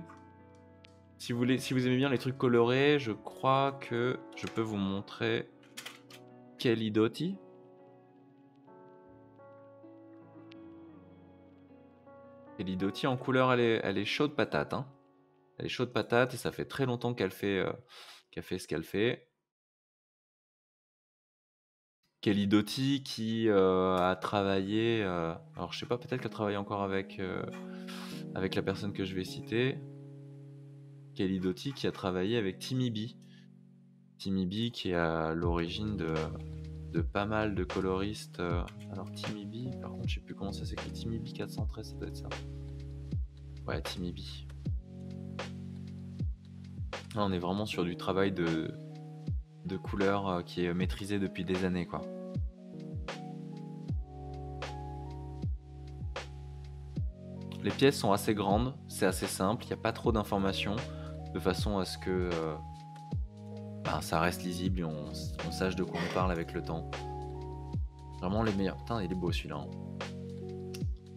Si vous aimez bien les trucs colorés, je crois que je peux vous montrer Kelly Doty. Kelly Doty en couleur, elle est chaude patate, hein. Elle est chaude patate et ça fait très longtemps qu'elle fait ce qu'elle fait. Kelly Doty qui a travaillé, alors je sais pas, peut-être qu'elle travaille encore avec la personne que je vais citer. Kelly Doty qui a travaillé avec Timmy B. Timmy B qui est à l'origine de pas mal de coloristes. Alors Timmy B, par contre je sais plus comment ça s'écrit. Timmy B 413, ça doit être ça. Ouais, Timmy B. Là, on est vraiment sur du travail de couleur qui est maîtrisé depuis des années, quoi. Les pièces sont assez grandes, c'est assez simple, il n'y a pas trop d'informations, de façon à ce que ça reste lisible et on sache de quoi on parle avec le temps. Vraiment les meilleurs. Putain, il est beau celui-là, hein.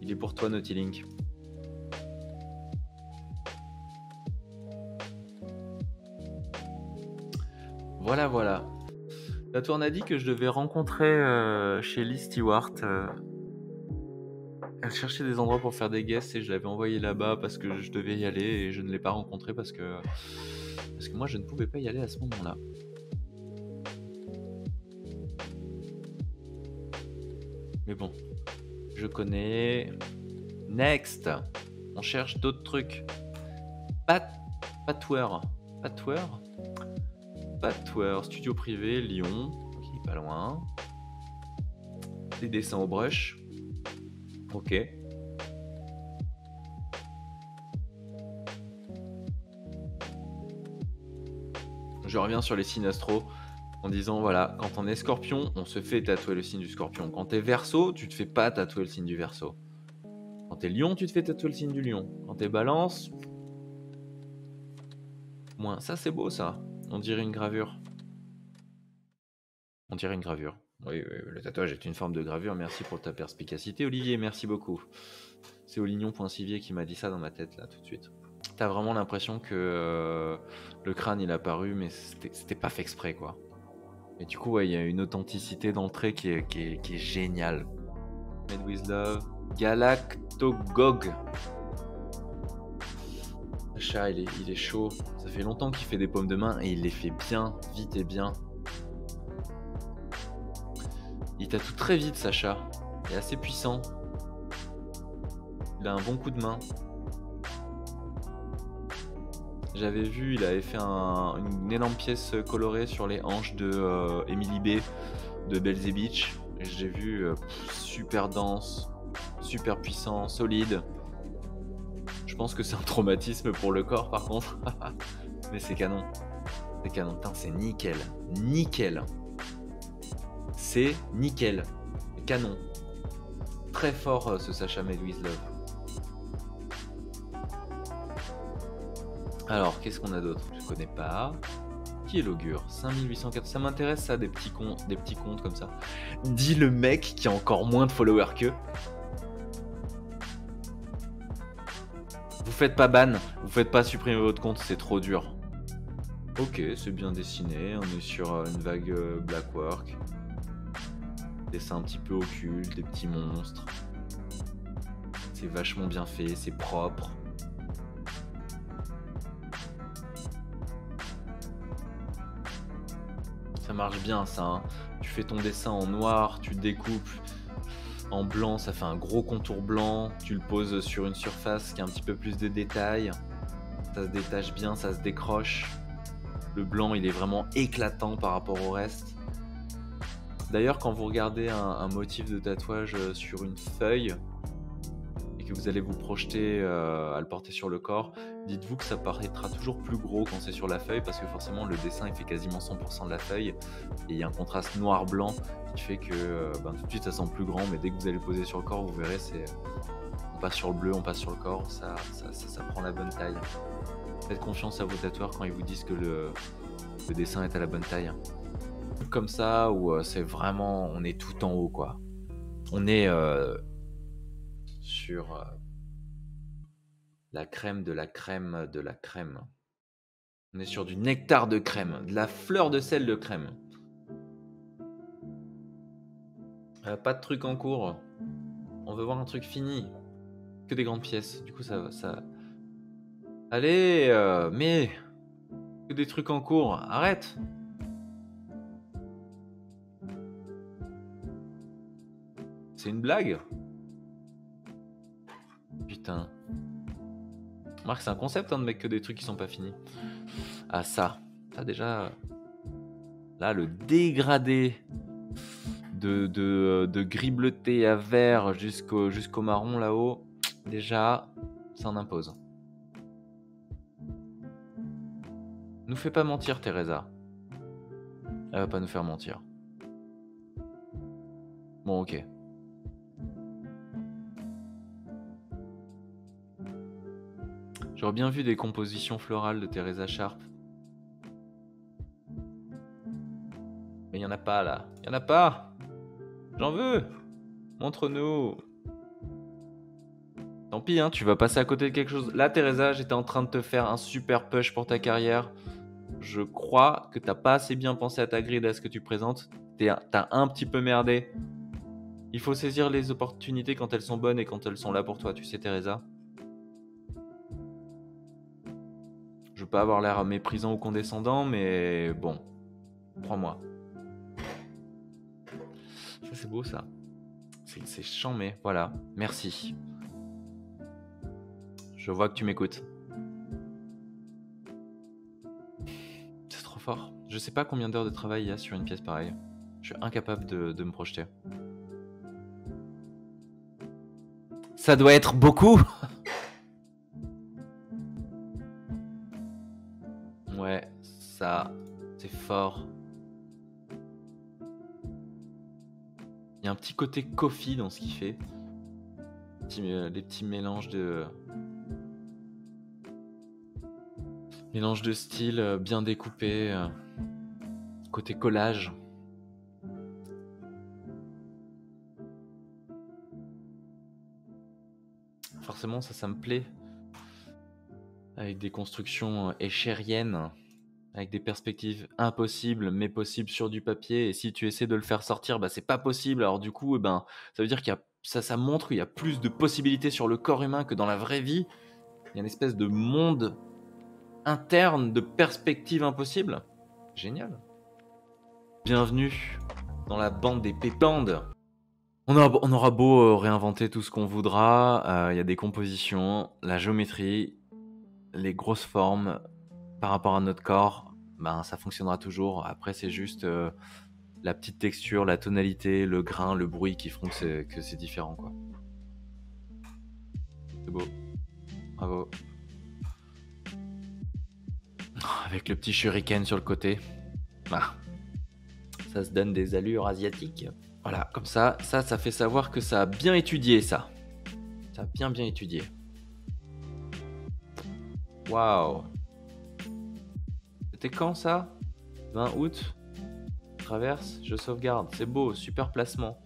Il est pour toi, Naughty Link. Voilà, voilà. La tourne a dit que je devais rencontrer chez Lee Stewart. Elle cherchait des endroits pour faire des guests et je l'avais envoyé là-bas parce que je devais y aller et je ne l'ai pas rencontré parce que moi je ne pouvais pas y aller à ce moment-là. Mais bon, je connais. Next, on cherche d'autres trucs. Patware, studio privé, Lyon, qui est pas loin. Des dessins au brush. Ok. Je reviens sur les signes astro en disant voilà, quand on est scorpion, on se fait tatouer le signe du scorpion. Quand t'es verso, tu te fais pas tatouer le signe du verso. Quand t'es lion, tu te fais tatouer le signe du lion. Quand t'es balance, moins. Ça c'est beau ça. On dirait une gravure. On dirait une gravure. Oui, le tatouage est une forme de gravure. Merci pour ta perspicacité, Olivier. Merci beaucoup. C'est Olignon.civier qui m'a dit ça dans ma tête là tout de suite. T'as vraiment l'impression que le crâne il a apparu, mais c'était pas fait exprès quoi. Et du coup, il y a une authenticité dans le trait qui est géniale. Made with Love, Galactogog. Sacha, il est chaud. Ça fait longtemps qu'il fait des paumes de main et il les fait bien, vite et bien. Il tatoue très vite, Sacha. Il est assez puissant. Il a un bon coup de main. J'avais vu, il avait fait une énorme pièce colorée sur les hanches de Emily B de Belzé Beach. Et j'ai vu super dense, super puissant, solide. Je pense que c'est un traumatisme pour le corps par contre. Mais c'est canon. C'est canon. Putain, c'est nickel. Nickel. C'est nickel. Canon. Très fort ce Sacha Made with Love. Alors, qu'est-ce qu'on a d'autre? Je connais pas. Qui est l'augure? 5804. Ça m'intéresse ça, des petits comptes comme ça. Dis le mec qui a encore moins de followers qu'eux. Vous faites pas ban, vous faites pas supprimer votre compte, c'est trop dur. Ok, c'est bien dessiné, on est sur une vague Blackwork. Dessin un petit peu occulte, des petits monstres. C'est vachement bien fait, c'est propre. Ça marche bien ça, hein. Tu fais ton dessin en noir, tu découpes en blanc, ça fait un gros contour blanc, tu le poses sur une surface qui a un petit peu plus de détails, ça se détache bien, ça se décroche. Le blanc il est vraiment éclatant par rapport au reste. D'ailleurs quand vous regardez un motif de tatouage sur une feuille et que vous allez vous projeter à le porter sur le corps, dites-vous que ça paraîtra toujours plus gros quand c'est sur la feuille parce que forcément le dessin il fait quasiment 100% de la feuille et il y a un contraste noir-blanc qui fait que tout de suite ça semble plus grand, mais dès que vous allez le poser sur le corps vous verrez, on passe sur le bleu, on passe sur le corps, ça prend la bonne taille. Faites confiance à vos tatoueurs quand ils vous disent que le dessin est à la bonne taille. Comme ça où c'est vraiment, on est tout en haut quoi. On est sur la crème de la crème de la crème. On est sur du nectar de crème, de la fleur de sel de crème. Pas de truc en cours. On veut voir un truc fini. Que des grandes pièces. Du coup, ça... Allez, mais... Que des trucs en cours. Arrête. C'est une blague? Putain. Remarque, c'est un concept hein, de mec que des trucs qui sont pas finis. Ah ça. Ça déjà... Là, le dégradé de gris bleuté à vert jusqu'au marron là-haut, déjà, ça en impose. Nous fais pas mentir, Teresa. Elle va pas nous faire mentir. Bon, ok. J'aurais bien vu des compositions florales de Teresa Sharp. Mais il y en a pas là. Il y en a pas. J'en veux. Montre-nous. Tant pis, hein, tu vas passer à côté de quelque chose. Là, Teresa, j'étais en train de te faire un super push pour ta carrière. Je crois que t'as pas assez bien pensé à ta grid, à ce que tu présentes. T'as un petit peu merdé. Il faut saisir les opportunités quand elles sont bonnes et quand elles sont là pour toi, tu sais, Teresa. Je veux pas avoir l'air méprisant ou condescendant, mais bon, crois-moi. Ça, c'est beau, ça. C'est chambé, voilà. Merci. Je vois que tu m'écoutes. C'est trop fort. Je sais pas combien d'heures de travail il y a sur une pièce pareille. Je suis incapable de me projeter. Ça doit être beaucoup. Ouais, ça, c'est fort. Il y a un petit côté coffee dans ce qu'il fait. Les petits mélanges de... Mélange de styles bien découpés. Côté collage. Forcément, ça me plaît. Avec des constructions échériennes. Avec des perspectives impossibles, mais possibles sur du papier. Et si tu essaies de le faire sortir, bah, c'est pas possible. Alors du coup, ça veut dire qu'il y a, ça montre qu'il y a plus de possibilités sur le corps humain que dans la vraie vie. Il y a une espèce de monde interne de perspectives impossibles. Génial. Bienvenue dans la bande des pépandes. On aura beau réinventer tout ce qu'on voudra. Il y a des compositions, la géométrie, les grosses formes par rapport à notre corps. Ça fonctionnera toujours. Après, c'est juste la petite texture, la tonalité, le grain, le bruit qui feront que c'est différent, quoi. C'est beau. Bravo. Avec le petit shuriken sur le côté. Ça se donne des allures asiatiques. Voilà, comme ça fait savoir que ça a bien étudié, ça. Ça a bien étudié. Waouh. C'était quand, ça? 20 août? Traverse, je sauvegarde. C'est beau, super placement.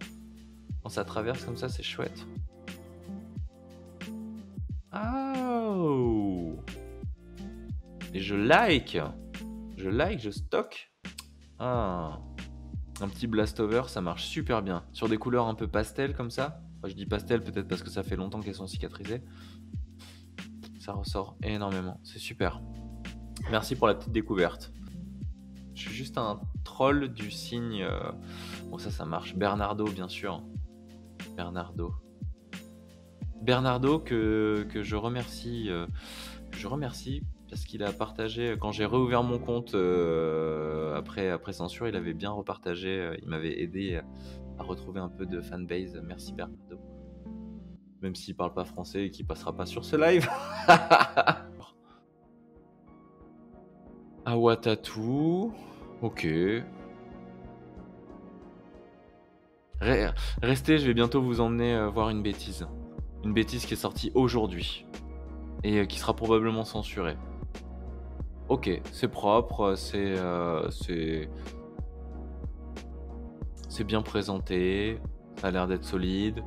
Quand ça traverse comme ça, c'est chouette. Oh! Et je like, je stocke. Ah. Un petit Blastover, ça marche super bien. Sur des couleurs un peu pastel comme ça. Enfin, je dis pastel peut-être parce que ça fait longtemps qu'elles sont cicatrisées. Ça ressort énormément, c'est super. Merci pour la petite découverte. Je suis juste un troll du signe... Bon, ça marche. Bernardo, bien sûr. Bernardo que je remercie. Je remercie parce qu'il a partagé... Quand j'ai réouvert mon compte après censure, il avait bien repartagé. Il m'avait aidé à retrouver un peu de fanbase. Merci Bernardo. Même s'il parle pas français et qu'il passera pas sur ce live. Awatatu. Ok. Restez, je vais bientôt vous emmener voir une bêtise. Une bêtise qui est sortie aujourd'hui. Et qui sera probablement censurée. Ok, c'est propre, c'est bien présenté. Ça a l'air d'être solide.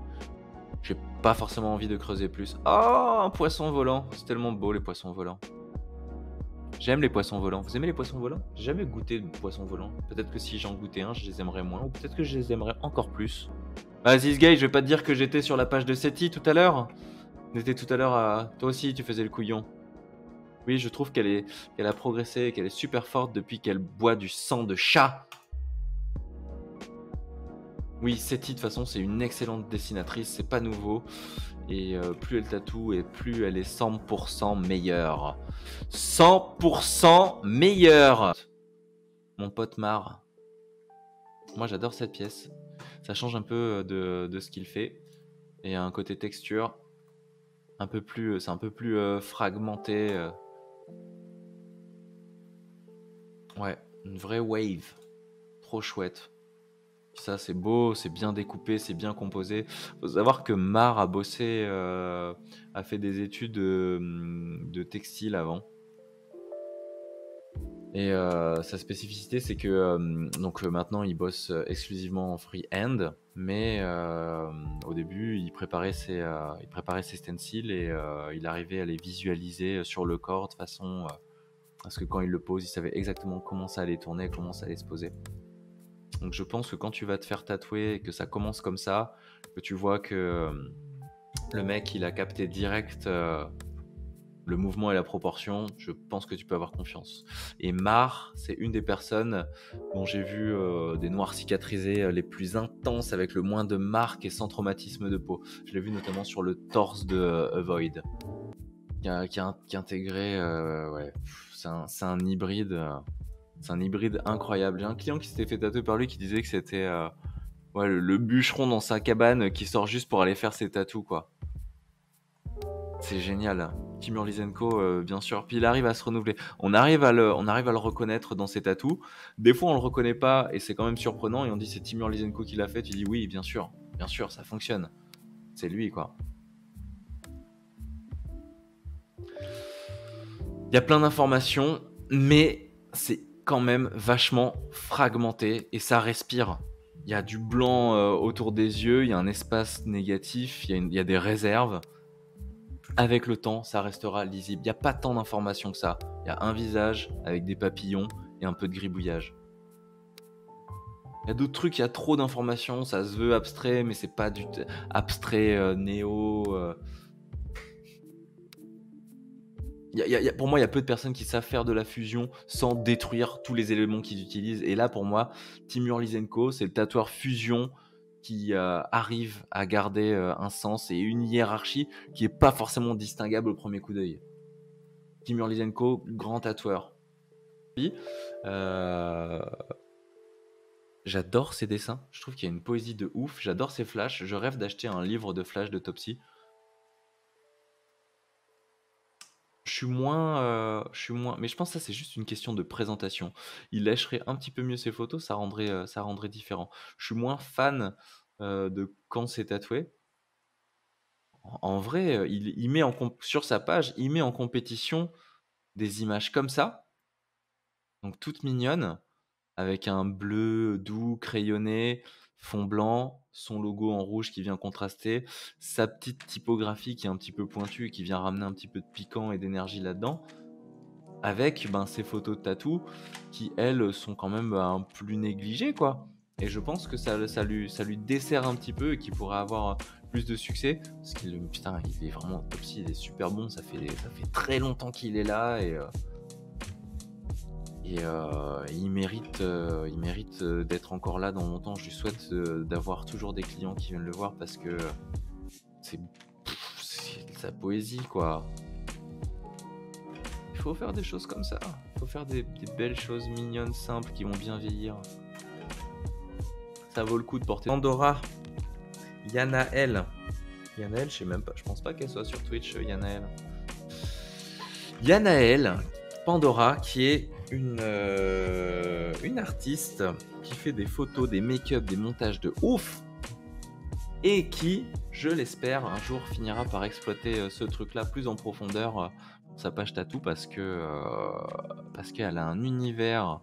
J'ai pas forcément envie de creuser plus. Oh, un poisson volant. C'est tellement beau, les poissons volants. J'aime les poissons volants. Vous aimez les poissons volants? J'ai jamais goûté de poissons volants. Peut-être que si j'en goûtais un, je les aimerais moins. Ou peut-être que je les aimerais encore plus. Vas-y, ce gars, je vais pas te dire que j'étais sur la page de Seti tout à l'heure. On était tout à l'heure à... Toi aussi, tu faisais le couillon. Oui, je trouve qu'elle a progressé, qu'elle est super forte depuis qu'elle boit du sang de chat. Oui, Seti, de toute façon, c'est une excellente dessinatrice, c'est pas nouveau. Et plus elle tatoue, et plus elle est 100% meilleure. 100% meilleure. Mon pote Mar. Moi, j'adore cette pièce. Ça change un peu de ce qu'il fait. Et il y a un côté texture un peu plus, c'est un peu plus fragmenté. Ouais, une vraie wave. Trop chouette. Ça, c'est beau, c'est bien découpé, c'est bien composé. Faut savoir que Mar a bossé, a fait des études de textile avant. Et sa spécificité, c'est que donc maintenant, il bosse exclusivement en free-hand, mais au début, il préparait ses stencils et il arrivait à les visualiser sur le corps de façon à ce que quand il le pose, il savait exactement comment ça allait tourner, comment ça allait se poser. Donc je pense que quand tu vas te faire tatouer et que ça commence comme ça, que tu vois que le mec il a capté direct le mouvement et la proportion, je pense que tu peux avoir confiance. Et Mar, c'est une des personnes dont j'ai vu des noirs cicatrisés les plus intenses avec le moins de marques et sans traumatisme de peau. Je l'ai vu notamment sur le torse de Avoid, qui intégrait, ouais, c'est un hybride. C'est un hybride incroyable. J'ai un client qui s'était fait tatouer par lui qui disait que c'était ouais, le bûcheron dans sa cabane qui sort juste pour aller faire ses tatous, quoi. C'est génial. Timur Lysenko, bien sûr. Puis il arrive à se renouveler. On arrive à le reconnaître dans ses tatous. Des fois, on le reconnaît pas et c'est quand même surprenant. Et on dit c'est Timur Lysenko qui l'a fait. Tu dis oui, bien sûr, ça fonctionne. C'est lui, quoi. Il y a plein d'informations, mais c'est quand même vachement fragmenté et ça respire. Il y a du blanc autour des yeux, il y a un espace négatif, il y a des réserves. Avec le temps, ça restera lisible. Il n'y a pas tant d'informations que ça. Il y a un visage avec des papillons et un peu de gribouillage. Il y a d'autres trucs, il y a trop d'informations, ça se veut abstrait, mais c'est pas du abstrait néo. Pour moi, il y a peu de personnes qui savent faire de la fusion sans détruire tous les éléments qu'ils utilisent. Et là, pour moi, Timur Lysenko, c'est le tatoueur fusion qui arrive à garder un sens et une hiérarchie qui n'est pas forcément distinguable au premier coup d'œil. Timur Lysenko, grand tatoueur. J'adore ses dessins. Je trouve qu'il y a une poésie de ouf. J'adore ses flashs. Je rêve d'acheter un livre de flash de Topsy. Je suis moins, mais je pense que ça c'est juste une question de présentation. Il lècherait un petit peu mieux ses photos, ça rendrait différent. Je suis moins fan de quand c'est tatoué. En vrai, il met sur sa page, il met en compétition des images comme ça, donc toutes mignonnes, avec un bleu doux, crayonné, fond blanc, son logo en rouge qui vient contraster, sa petite typographie qui est un petit peu pointue et qui vient ramener un petit peu de piquant et d'énergie là-dedans, avec ses photos de tatou qui, elles, sont quand même plus négligées, quoi. Et je pense que ça lui dessert un petit peu et qu'il pourrait avoir plus de succès. Parce qu'il, putain, il est vraiment Topsy, il est super bon, ça fait très longtemps qu'il est là et il mérite d'être encore là dans longtemps. Je lui souhaite d'avoir toujours des clients qui viennent le voir parce que c'est de sa poésie, quoi. Il faut faire des choses comme ça. Il faut faire des belles choses mignonnes, simples, qui vont bien vieillir. Ça vaut le coup de porter. Pandora, Yanaël. Yanaël, je sais même pas. Je pense pas qu'elle soit sur Twitch, Yanaël. Yanaël, Pandora, qui est une artiste qui fait des photos, des make-up, des montages de ouf et qui, je l'espère, un jour finira par exploiter ce truc-là plus en profondeur pour sa page tatou parce qu'elle a un univers.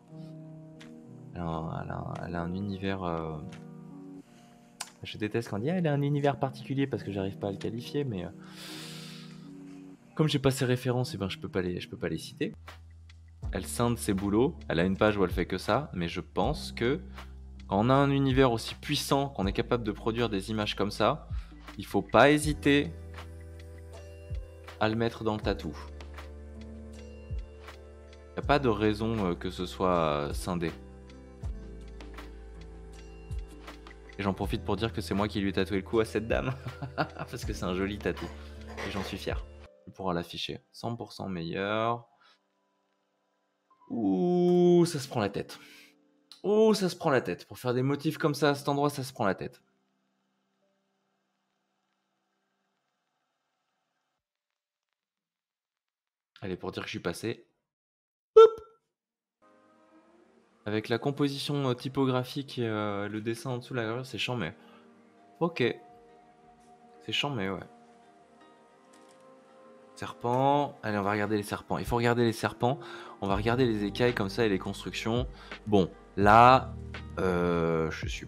Elle a un univers. Je déteste quand on dit elle a un univers particulier parce que j'arrive pas à le qualifier, mais comme j'ai pas ces références, je peux pas les citer. elle scinde ses boulots. Elle a une page où elle fait que ça, mais je pense que quand on a un univers aussi puissant, qu'on est capable de produire des images comme ça, il faut pas hésiter à le mettre dans le tatou. Il n'y a pas de raison que ce soit scindé. Et j'en profite pour dire que c'est moi qui lui ai tatoué le cou à cette dame. Parce que c'est un joli tatou. Et j'en suis fier. Tu pourras l'afficher. 100% meilleur. Ouh, ça se prend la tête. Ouh, ça se prend la tête. Pour faire des motifs comme ça à cet endroit, ça se prend la tête. Allez, pour dire que je suis passé. Avec la composition typographique et le dessin en dessous de la gravure, c'est chambé. Ok. C'est chambé, ouais. Serpent. Allez, on va regarder les serpents. Il faut regarder les serpents. On va regarder les écailles comme ça et les constructions. Bon, là, je suis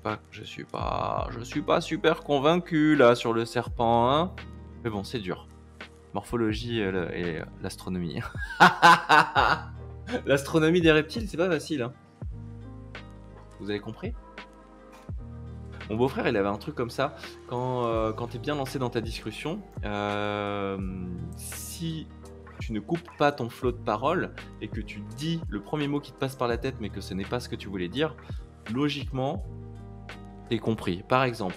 pas super convaincu là sur le serpent, hein. Mais bon, c'est dur. Morphologie et l'astronomie. L'astronomie des reptiles, c'est pas facile, hein. Vous avez compris? Mon beau-frère, il avait un truc comme ça. Quand tu es bien lancé dans ta discussion, si tu ne coupes pas ton flot de paroles et que tu dis le premier mot qui te passe par la tête mais que ce n'est pas ce que tu voulais dire, logiquement, t'es compris. Par exemple,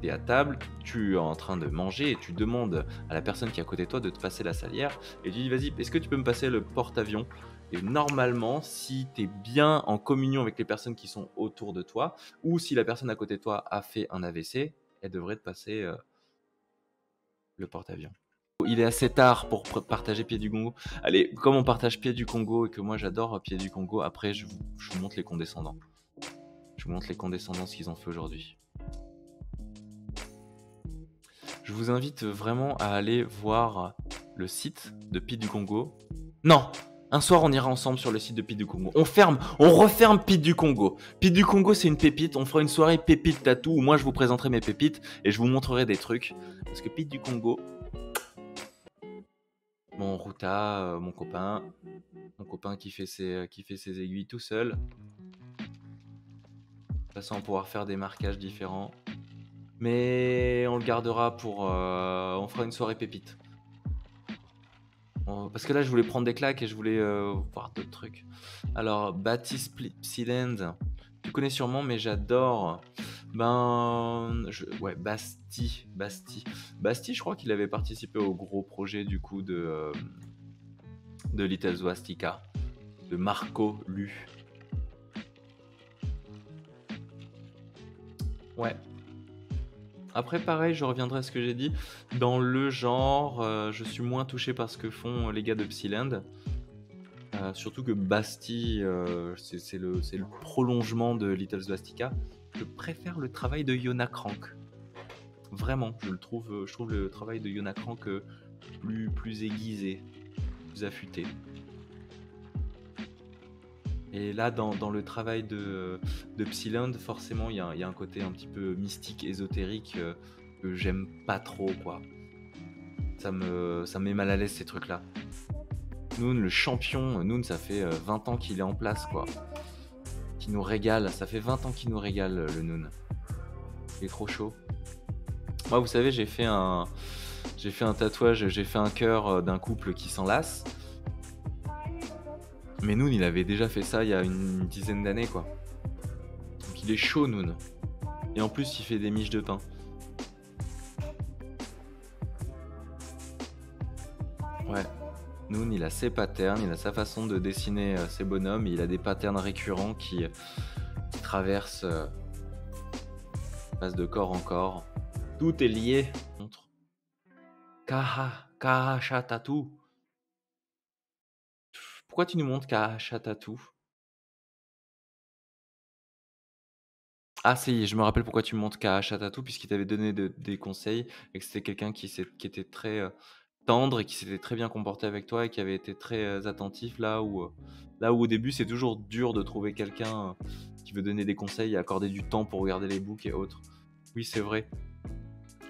tu es à table, tu es en train de manger et tu demandes à la personne qui est à côté de toi de te passer la salière et tu dis vas-y, est-ce que tu peux me passer le porte-avions? Et normalement, si tu es bien en communion avec les personnes qui sont autour de toi ou si la personne à côté de toi a fait un AVC, elle devrait te passer le porte-avions. Il est assez tard pour partager Pied du Congo. Allez, comme on partage Pied du Congo et que moi j'adore Pied du Congo, après je vous montre les condescendants. Je vous montre les condescendants ce qu'ils ont fait aujourd'hui. Je vous invite vraiment à aller voir le site de Pied du Congo. Non! Un soir, on ira ensemble sur le site de Pete du Congo. On referme Pete du Congo. Pete du Congo, c'est une pépite. On fera une soirée pépite tatou où moi, je vous présenterai mes pépites et je vous montrerai des trucs. Parce que Pete du Congo, mon Ruta, mon copain qui fait ses aiguilles tout seul. De toute façon, on va pouvoir faire des marquages différents. Mais on le gardera pour... on fera une soirée pépite. Parce que là, je voulais prendre des claques et je voulais voir d'autres trucs. Alors, Baptiste Psyland, tu connais sûrement, mais j'adore. Ouais, Basti. Basti, je crois qu'il avait participé au gros projet du coup de Little Swastika, de Marco Lu. Ouais. Après, pareil, je reviendrai à ce que j'ai dit. Dans le genre, je suis moins touché par ce que font les gars de Psyland. Surtout que Basti, c'est le prolongement de Little Swastika. Je préfère le travail de Yona Crank. Vraiment, je trouve le travail de Yona Crank plus aiguisé, plus affûté. Et là, dans le travail de Psyland, forcément, il y a un côté un petit peu mystique, ésotérique que j'aime pas trop, quoi. Ça me met mal à l'aise, ces trucs-là. Noon, le champion, Noon, ça fait 20 ans qu'il est en place, quoi. Qui nous régale, ça fait 20 ans qu'il nous régale, le Noon. Il est trop chaud. Moi, vous savez, j'ai fait un tatouage, j'ai fait un cœur d'un couple qui s'enlace. Mais Noon, il avait déjà fait ça il y a une dizaine d'années, quoi. Donc il est chaud, Noon. Et en plus, il fait des miches de pain. Ouais. Noon, il a ses patterns, il a sa façon de dessiner ses bonhommes. Il a des patterns récurrents qui traversent passe de corps en corps. Tout est lié. Kaha Tattoo. Pourquoi tu nous montres Kaha Tattoo? Ah si, je me rappelle pourquoi tu me montres Kaha Tattoo, puisqu'il t'avait donné des conseils et que c'était quelqu'un qui était très tendre et qui s'était très bien comporté avec toi et qui avait été très attentif là où au début c'est toujours dur de trouver quelqu'un qui veut donner des conseils et accorder du temps pour regarder les books et autres. Oui, c'est vrai.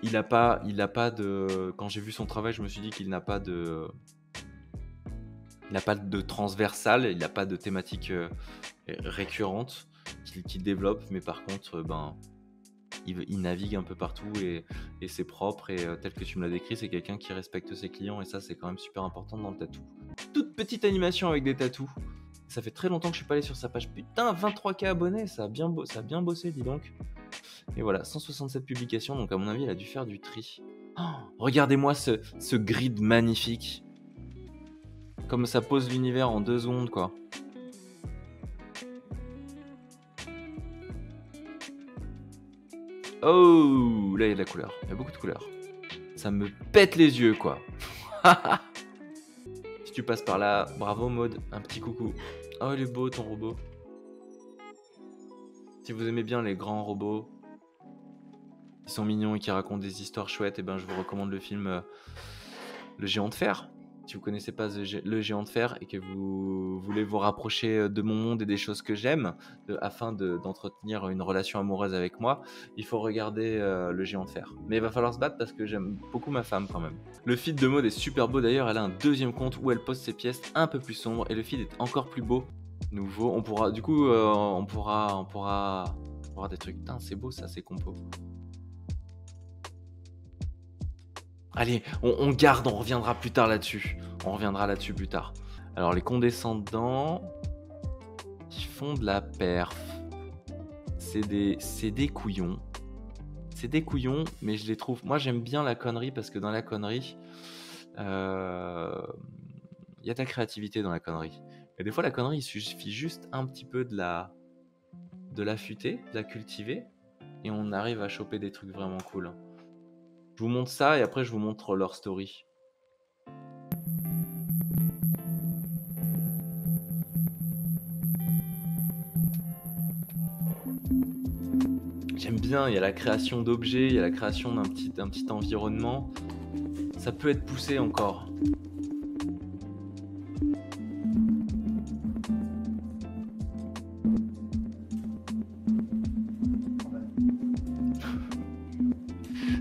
Il a pas de... Quand j'ai vu son travail, je me suis dit qu'il n'a pas de Il n'a pas de transversale, il n'a pas de thématique récurrente qu'il développe, mais par contre, il navigue un peu partout et c'est propre. Et tel que tu me l'as décrit, c'est quelqu'un qui respecte ses clients, et ça, c'est quand même super important dans le tatou. Toute petite animation avec des tatous. Ça fait très longtemps que je suis pas allé sur sa page. Putain, 23K abonnés, ça a bien bossé, dis donc. Et voilà, 167 publications, donc à mon avis, il a dû faire du tri. Oh, regardez-moi ce grid magnifique. Comme ça pose l'univers en 2 secondes, quoi. Oh, là, il y a de la couleur. Il y a beaucoup de couleurs. Ça me pète les yeux, quoi. Si tu passes par là, bravo, Maud. Un petit coucou. Oh, il est beau, ton robot. Si vous aimez bien les grands robots qui sont mignons et qui racontent des histoires chouettes, et je vous recommande le film Le Géant de Fer. Si vous connaissez pas Le Géant de Fer et que vous voulez vous rapprocher de mon monde et des choses que j'aime, afin d'entretenir une relation amoureuse avec moi, il faut regarder Le Géant de Fer. Mais il va falloir se battre parce que j'aime beaucoup ma femme quand même. Le feed de Maud est super beau d'ailleurs, elle a un deuxième compte où elle poste ses pièces un peu plus sombres et le feed est encore plus beau. Nouveau, on pourra voir des trucs. Putain, c'est beau ça, ces compos. Allez, on garde, on reviendra plus tard là-dessus. On reviendra là-dessus plus tard. Alors, les condescendants, qui font de la perf, c'est des couillons. C'est des couillons, mais je les trouve... Moi, j'aime bien la connerie, parce que dans la connerie, il y a de la créativité dans la connerie. Et des fois, la connerie, il suffit juste un petit peu de la l'affûter, de la cultiver, et on arrive à choper des trucs vraiment cool. Je vous montre ça et après je vous montre leur story. J'aime bien, il y a la création d'objets, il y a la création d'un petit environnement. Ça peut être poussé encore.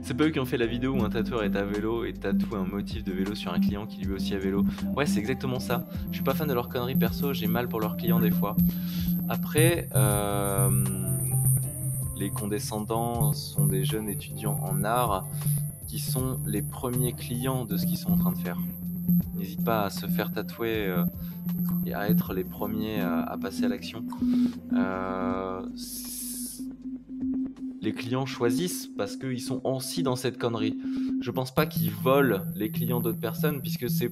C'est pas eux qui ont fait la vidéo où un tatoueur est à vélo et tatoue un motif de vélo sur un client qui lui aussi à vélo. Ouais, c'est exactement ça. Je suis pas fan de leurs conneries perso, j'ai mal pour leurs clients des fois. Après, les condescendants sont des jeunes étudiants en art qui sont les premiers clients de ce qu'ils sont en train de faire. N'hésite pas à se faire tatouer et à être les premiers à passer à l'action. Les clients choisissent parce qu'ils sont aussi dans cette connerie. Je pense pas qu'ils volent les clients d'autres personnes, puisque c'est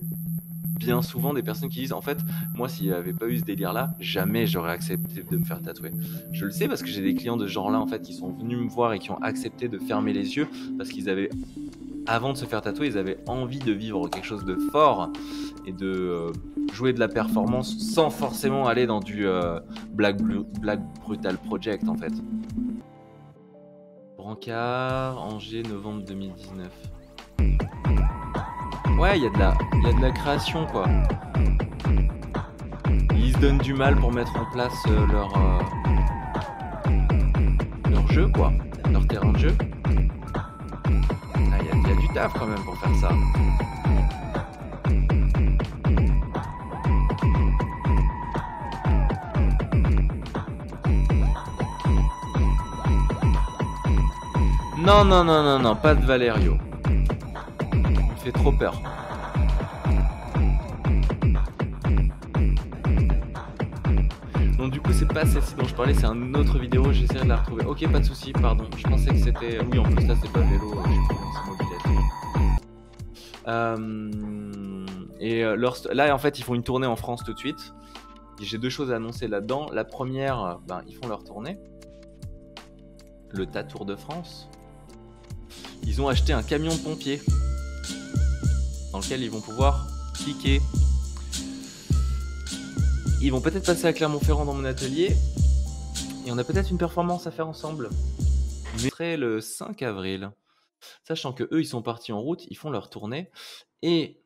bien souvent des personnes qui disent en fait, moi s'il n'y avait pas eu ce délire là, jamais j'aurais accepté de me faire tatouer. Je le sais parce que j'ai des clients de ce genre là en fait qui sont venus me voir et qui ont accepté de fermer les yeux parce qu'ils avaient, avant de se faire tatouer, ils avaient envie de vivre quelque chose de fort et de jouer de la performance sans forcément aller dans du Black Brutal Project en fait. Brancard, Angers, novembre 2019. Ouais, il y a de la création, quoi. Ils se donnent du mal pour mettre en place leur jeu, quoi. Leur terrain de jeu. Ah, il y a du taf, quand même, pour faire ça. Non, pas de Valerio. Il fait trop peur. Donc du coup c'est pas celle-ci dont je parlais, c'est une autre vidéo, j'essaierai de la retrouver. Ok, pas de souci, pardon. Je pensais que c'était... Oui, en plus là c'est pas vélo, je sais pas, c'est mobilette. Là en fait ils font une tournée en France tout de suite. J'ai 2 choses à annoncer là-dedans. La première, ils font leur tournée. Le Tatour de France. Ils ont acheté un camion de pompiers dans lequel ils vont pouvoir cliquer. Ils vont peut-être passer à Clermont-Ferrand dans mon atelier et on a peut-être une performance à faire ensemble. Mais ce serait le 5 avril. Sachant que eux ils sont partis en route, ils font leur tournée et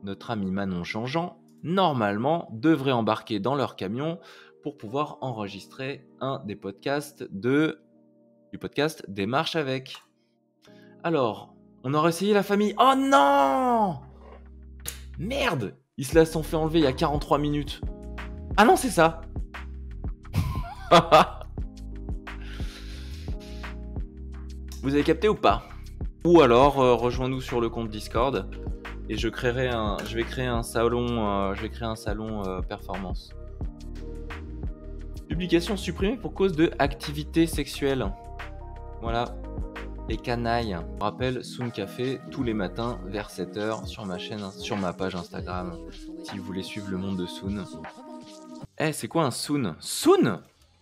notre ami Manon Jean-Jean normalement devrait embarquer dans leur camion pour pouvoir enregistrer un des podcasts du podcast Démarche avec. Alors, on aurait essayé la famille. Oh non! Merde! Il se la sont fait enlever il y a 43 minutes. Ah non, c'est ça. Vous avez capté ou pas? Ou alors, rejoins-nous sur le compte Discord et je vais créer un salon, performance. Publication supprimée pour cause de activité sexuelle. Voilà, les canailles. Je rappelle, Soon Café tous les matins vers 7h sur ma chaîne, sur ma page Instagram, si vous voulez suivre le monde de Soon. Eh, c'est quoi un Soon? Soon?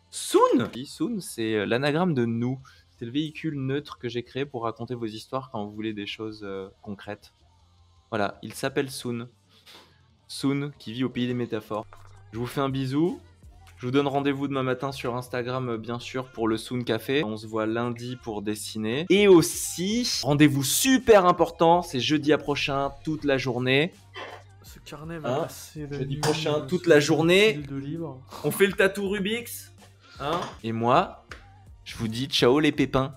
Soon? Soon, c'est l'anagramme de nous. C'est le véhicule neutre que j'ai créé pour raconter vos histoires quand vous voulez des choses concrètes. Voilà, il s'appelle Soon. Soon, qui vit au pays des métaphores. Je vous fais un bisou. Je vous donne rendez-vous demain matin sur Instagram, bien sûr, pour le Soon Café. On se voit lundi pour dessiner. Et aussi, rendez-vous super important, c'est jeudi prochain, toute la journée. Ce carnet va passer la jeudi nuit prochain, toute la journée. de livres. On fait le tatou Rubik's. Et moi, je vous dis ciao les pépins.